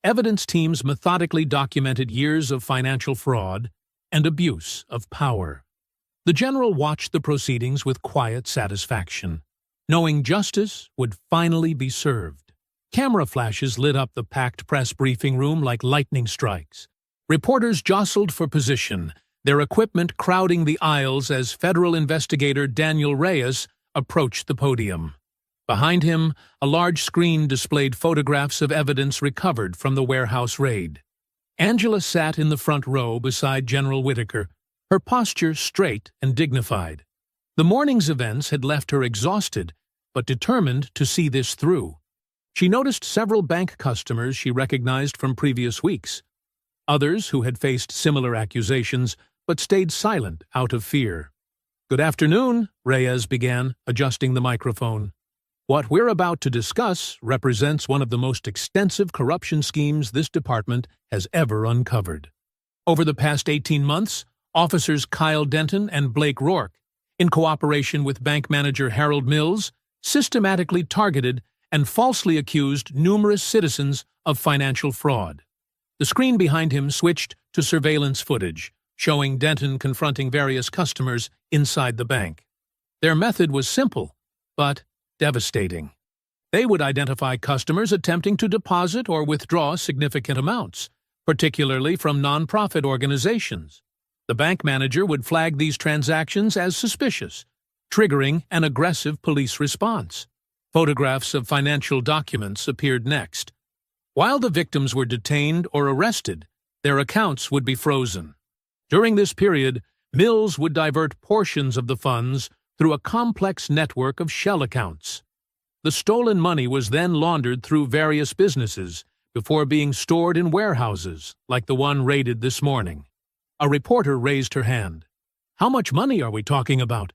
[SPEAKER 1] Evidence teams methodically documented years of financial fraud and abuse of power. The general watched the proceedings with quiet satisfaction, knowing justice would finally be served. Camera flashes lit up the packed press briefing room like lightning strikes. Reporters jostled for position, their equipment crowding the aisles as federal investigator Daniel Reyes approached the podium. Behind him, a large screen displayed photographs of evidence recovered from the warehouse raid. Angela sat in the front row beside General Whitaker, her posture straight and dignified. The morning's events had left her exhausted, but determined to see this through. She noticed several bank customers she recognized from previous weeks. Others who had faced similar accusations but stayed silent out of fear. "Good afternoon," Reyes began, adjusting the microphone. "What we're about to discuss represents one of the most extensive corruption schemes this department has ever uncovered. Over the past 18 months, Officers Kyle Denton and Blake Rourke, in cooperation with bank manager Harold Mills, systematically targeted and falsely accused numerous citizens of financial fraud." The screen behind him switched to surveillance footage, showing Denton confronting various customers inside the bank. Their method was simple, but devastating. They would identify customers attempting to deposit or withdraw significant amounts, particularly from nonprofit organizations. The bank manager would flag these transactions as suspicious, triggering an aggressive police response. Photographs of financial documents appeared next. While the victims were detained or arrested, their accounts would be frozen. During this period, Mills would divert portions of the funds through a complex network of shell accounts. The stolen money was then laundered through various businesses before being stored in warehouses, like the one raided this morning. A reporter raised her hand. "How much money are we talking about?"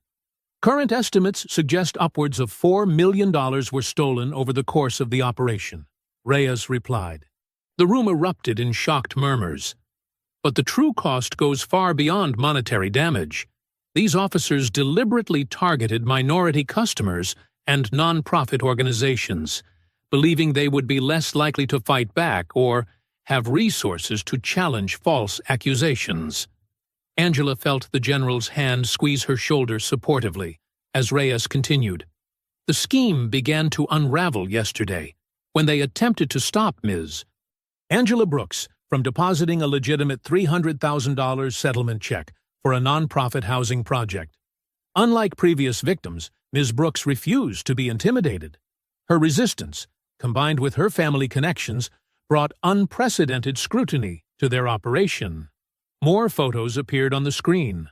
[SPEAKER 1] "Current estimates suggest upwards of $4 million were stolen over the course of the operation," Reyes replied. The room erupted in shocked murmurs. But the true cost goes far beyond monetary damage. These officers deliberately targeted minority customers and non-profit organizations, believing they would be less likely to fight back or have resources to challenge false accusations. Angela felt the general's hand squeeze her shoulder supportively as Reyes continued. "The scheme began to unravel yesterday when they attempted to stop Ms. Angela Brooks from depositing a legitimate $300,000 settlement check for a nonprofit housing project. Unlike previous victims, Ms. Brooks refused to be intimidated. Her resistance, combined with her family connections, brought unprecedented scrutiny to their operation." More photos appeared on the screen.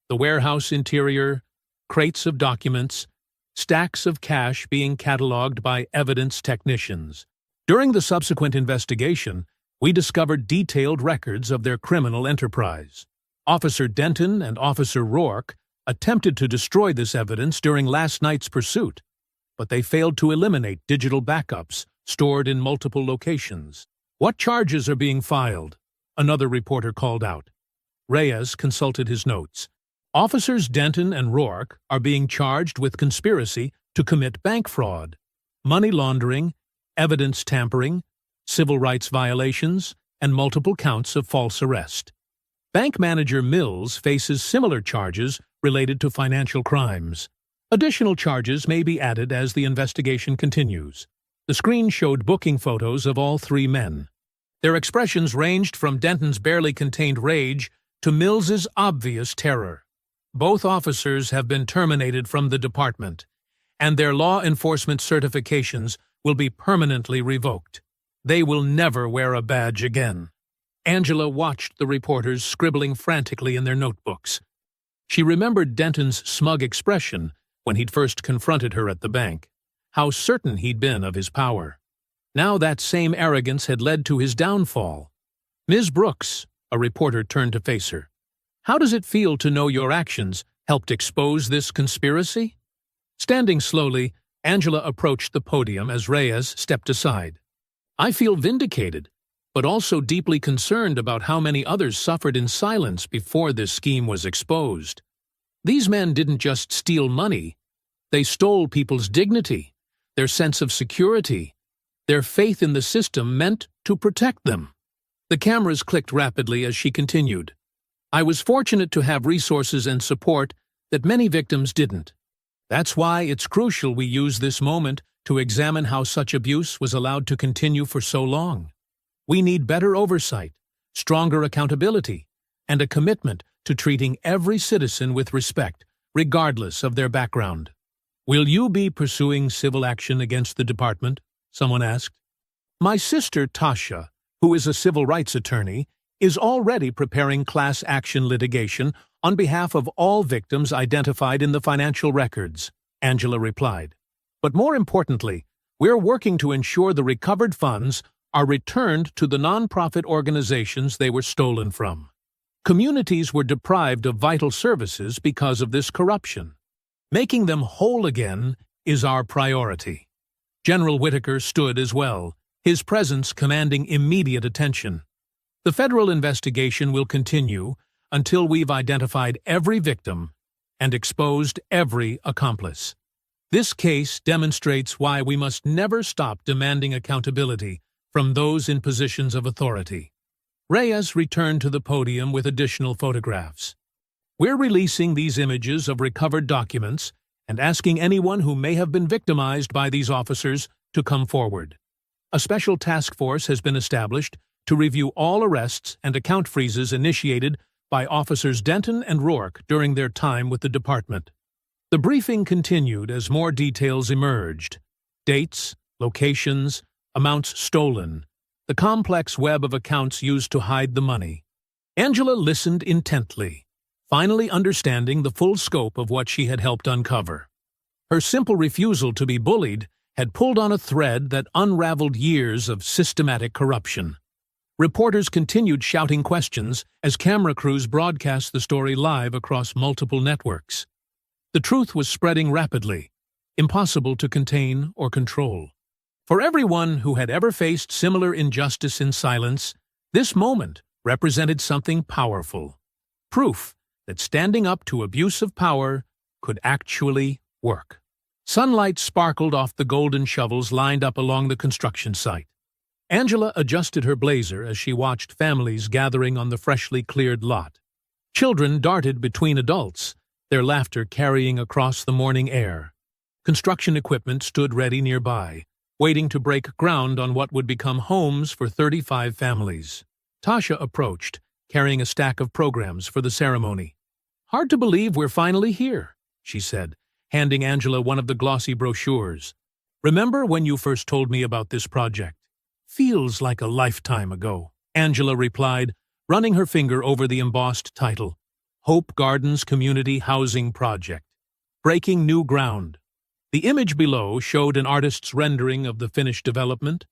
[SPEAKER 1] The warehouse interior, crates of documents, stacks of cash being cataloged by evidence technicians. During the subsequent investigation, we discovered detailed records of their criminal enterprise. Officer Denton and Officer Rourke attempted to destroy this evidence during last night's pursuit, but they failed to eliminate digital backups stored in multiple locations. "What charges are being filed?" another reporter called out. Reyes consulted his notes. "Officers Denton and Rourke are being charged with conspiracy to commit bank fraud, money laundering, evidence tampering, civil rights violations, and multiple counts of false arrest. Bank manager Mills faces similar charges related to financial crimes. Additional charges may be added as the investigation continues." The screen showed booking photos of all three men. Their expressions ranged from Denton's barely contained rage to Mills's obvious terror. Both officers have been terminated from the department, and their law enforcement certifications will be permanently revoked. They will never wear a badge again. Angela watched the reporters scribbling frantically in their notebooks. She remembered Denton's smug expression when he'd first confronted her at the bank, how certain he'd been of his power. Now that same arrogance had led to his downfall. "Ms. Brooks," a reporter turned to face her, "how does it feel to know your actions helped expose this conspiracy?" Standing slowly, Angela approached the podium as Reyes stepped aside. "I feel vindicated, but also deeply concerned about how many others suffered in silence before this scheme was exposed. These men didn't just steal money. They stole people's dignity, their sense of security, their faith in the system meant to protect them." The cameras clicked rapidly as she continued. "I was fortunate to have resources and support that many victims didn't. That's why it's crucial we use this moment to examine how such abuse was allowed to continue for so long. We need better oversight, stronger accountability, and a commitment to treating every citizen with respect, regardless of their background." "Will you be pursuing civil action against the department?" someone asked. "My sister, Tasha, who is a civil rights attorney, is already preparing class action litigation on behalf of all victims identified in the financial records, Angela replied. But more importantly, we're working to ensure the recovered funds are returned to the nonprofit organizations they were stolen from. Communities were deprived of vital services because of this corruption. Making them whole again is our priority. General Whitaker stood as well, his presence commanding immediate attention. The federal investigation will continue until we've identified every victim and exposed every accomplice. This case demonstrates why we must never stop demanding accountability from those in positions of authority. Reyes returned to the podium with additional photographs. We're releasing these images of recovered documents and asking anyone who may have been victimized by these officers to come forward. A special task force has been established to review all arrests and account freezes initiated by Officers Denton and Rourke during their time with the department. The briefing continued as more details emerged. Dates, locations, amounts stolen, the complex web of accounts used to hide the money. Angela listened intently, finally understanding the full scope of what she had helped uncover. Her simple refusal to be bullied had pulled on a thread that unraveled years of systematic corruption. Reporters continued shouting questions as camera crews broadcast the story live across multiple networks. The truth was spreading rapidly, impossible to contain or control. For everyone who had ever faced similar injustice in silence, this moment represented something powerful. Proof that standing up to abuse of power could actually work. Sunlight sparkled off the golden shovels lined up along the construction site. Angela adjusted her blazer as she watched families gathering on the freshly cleared lot. Children darted between adults, their laughter carrying across the morning air. Construction equipment stood ready nearby, waiting to break ground on what would become homes for 35 families. Tasha approached, carrying a stack of programs for the ceremony. "Hard to believe we're finally here," she said, handing Angela one of the glossy brochures. "Remember when you first told me about this project? Feels like a lifetime ago," Angela replied, running her finger over the embossed title. Hope Gardens Community Housing Project. Breaking new ground. The image below showed an artist's rendering of the finished development: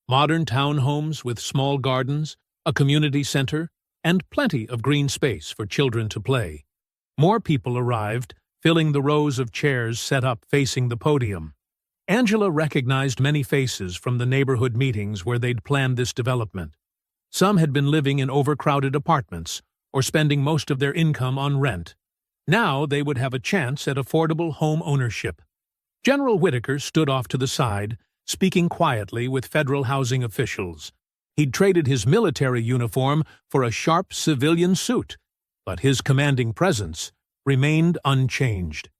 [SPEAKER 1] modern townhomes with small gardens, a community center, and plenty of green space for children to play. More people arrived, filling the rows of chairs set up facing the podium. Angela recognized many faces from the neighborhood meetings where they'd planned this development. Some had been living in overcrowded apartments or spending most of their income on rent. Now they would have a chance at affordable home ownership. General Whitaker stood off to the side, speaking quietly with federal housing officials. He'd traded his military uniform for a sharp civilian suit, but his commanding presence remained unchanged.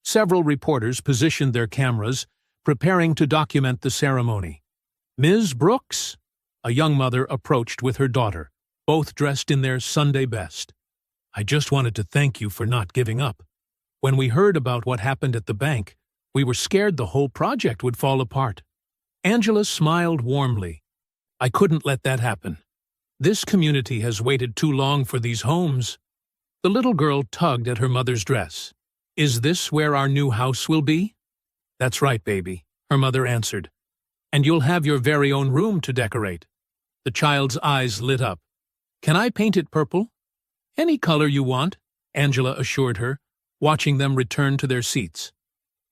[SPEAKER 1] Several reporters positioned their cameras, preparing to document the ceremony. "Ms. Brooks?" A young mother approached with her daughter, both dressed in their Sunday best. "I just wanted to thank you for not giving up. When we heard about what happened at the bank, we were scared the whole project would fall apart." Angela smiled warmly. "I couldn't let that happen. This community has waited too long for these homes." The little girl tugged at her mother's dress. "Is this where our new house will be?" "That's right, baby," her mother answered. "And you'll have your very own room to decorate." The child's eyes lit up. "Can I paint it purple?" "Any color you want," Angela assured her, watching them return to their seats.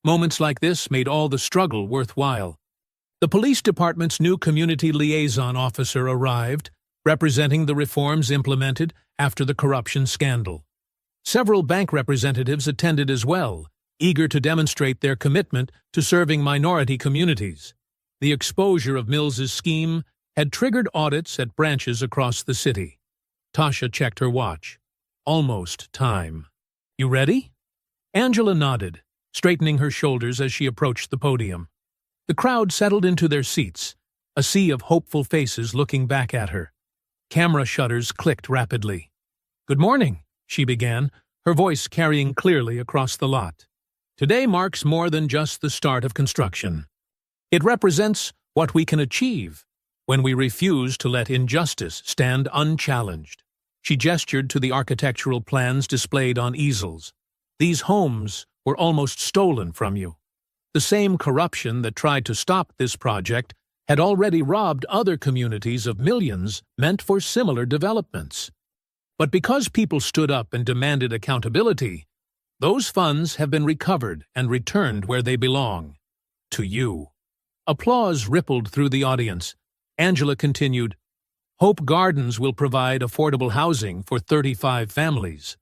[SPEAKER 1] Moments like this made all the struggle worthwhile. The police department's new community liaison officer arrived, representing the reforms implemented after the corruption scandal. Several bank representatives attended as well, eager to demonstrate their commitment to serving minority communities. The exposure of Mills's scheme had triggered audits at branches across the city. Tasha checked her watch. Almost time. "You ready?" Angela nodded, straightening her shoulders as she approached the podium. The crowd settled into their seats, a sea of hopeful faces looking back at her. Camera shutters clicked rapidly. "Good morning," she began, her voice carrying clearly across the lot. "Today marks more than just the start of construction. It represents what we can achieve, when we refuse to let injustice stand unchallenged. She gestured to the architectural plans displayed on easels. These homes were almost stolen from you. The same corruption that tried to stop this project had already robbed other communities of millions meant for similar developments. But because people stood up and demanded accountability, those funds have been recovered and returned where they belong, to you. Applause rippled through the audience. Angela continued, Hope Gardens will provide affordable housing for 35 families.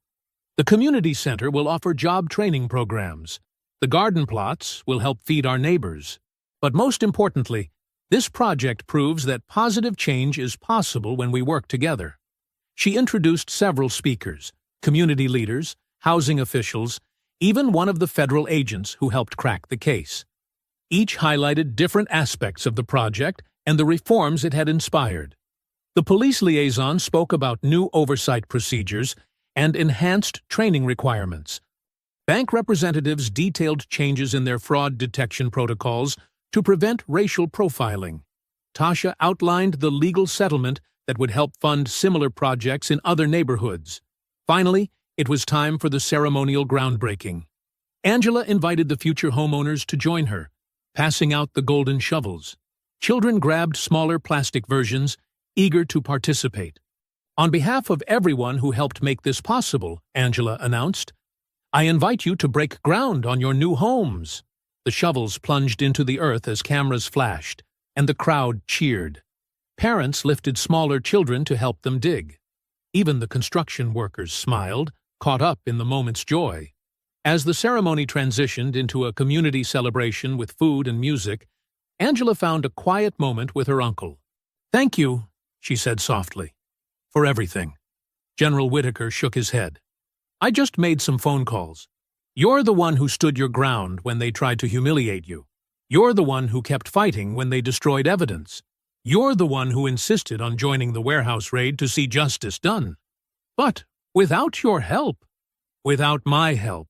[SPEAKER 1] The community center will offer job training programs. The garden plots will help feed our neighbors. But most importantly, this project proves that positive change is possible when we work together. She introduced several speakers, community leaders, housing officials, even one of the federal agents who helped crack the case. Each highlighted different aspects of the project and the reforms it had inspired. The police liaison spoke about new oversight procedures and enhanced training requirements. Bank representatives detailed changes in their fraud detection protocols to prevent racial profiling. Tasha outlined the legal settlement that would help fund similar projects in other neighborhoods. Finally, it was time for the ceremonial groundbreaking. Angela invited the future homeowners to join her, passing out the golden shovels. Children grabbed smaller plastic versions, eager to participate. On behalf of everyone who helped make this possible, Angela announced, I invite you to break ground on your new homes. The shovels plunged into the earth as cameras flashed, and the crowd cheered. Parents lifted smaller children to help them dig. Even the construction workers smiled, caught up in the moment's joy. As the ceremony transitioned into a community celebration with food and music, Angela found a quiet moment with her uncle. Thank you, she said softly, for everything. General Whitaker shook his head. I just made some phone calls. You're the one who stood your ground when they tried to humiliate you. You're the one who kept fighting when they destroyed evidence. You're the one who insisted on joining the warehouse raid to see justice done. But without your help, without my help,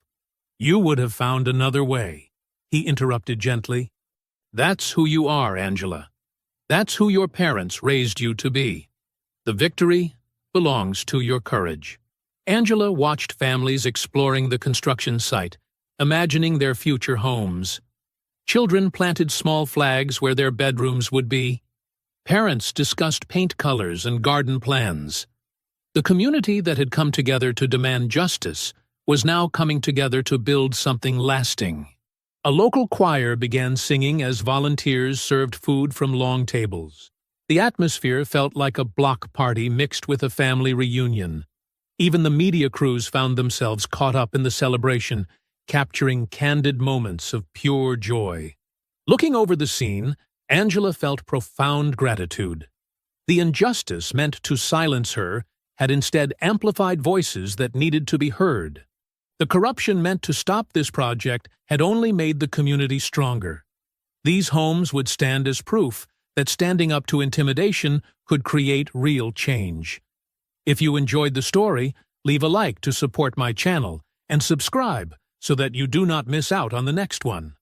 [SPEAKER 1] you would have found another way, he interrupted gently. That's who you are, Angela. That's who your parents raised you to be. The victory belongs to your courage. Angela watched families exploring the construction site, imagining their future homes. Children planted small flags where their bedrooms would be. Parents discussed paint colors and garden plans. The community that had come together to demand justice was now coming together to build something lasting. A local choir began singing as volunteers served food from long tables. The atmosphere felt like a block party mixed with a family reunion. Even the media crews found themselves caught up in the celebration, capturing candid moments of pure joy. Looking over the scene, Angela felt profound gratitude. The injustice meant to silence her had instead amplified voices that needed to be heard. The corruption meant to stop this project had only made the community stronger. These homes would stand as proof that standing up to intimidation could create real change. If you enjoyed the story, leave a like to support my channel and subscribe so that you do not miss out on the next one.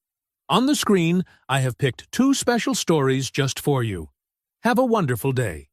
[SPEAKER 1] On the screen, I have picked 2 special stories just for you. Have a wonderful day.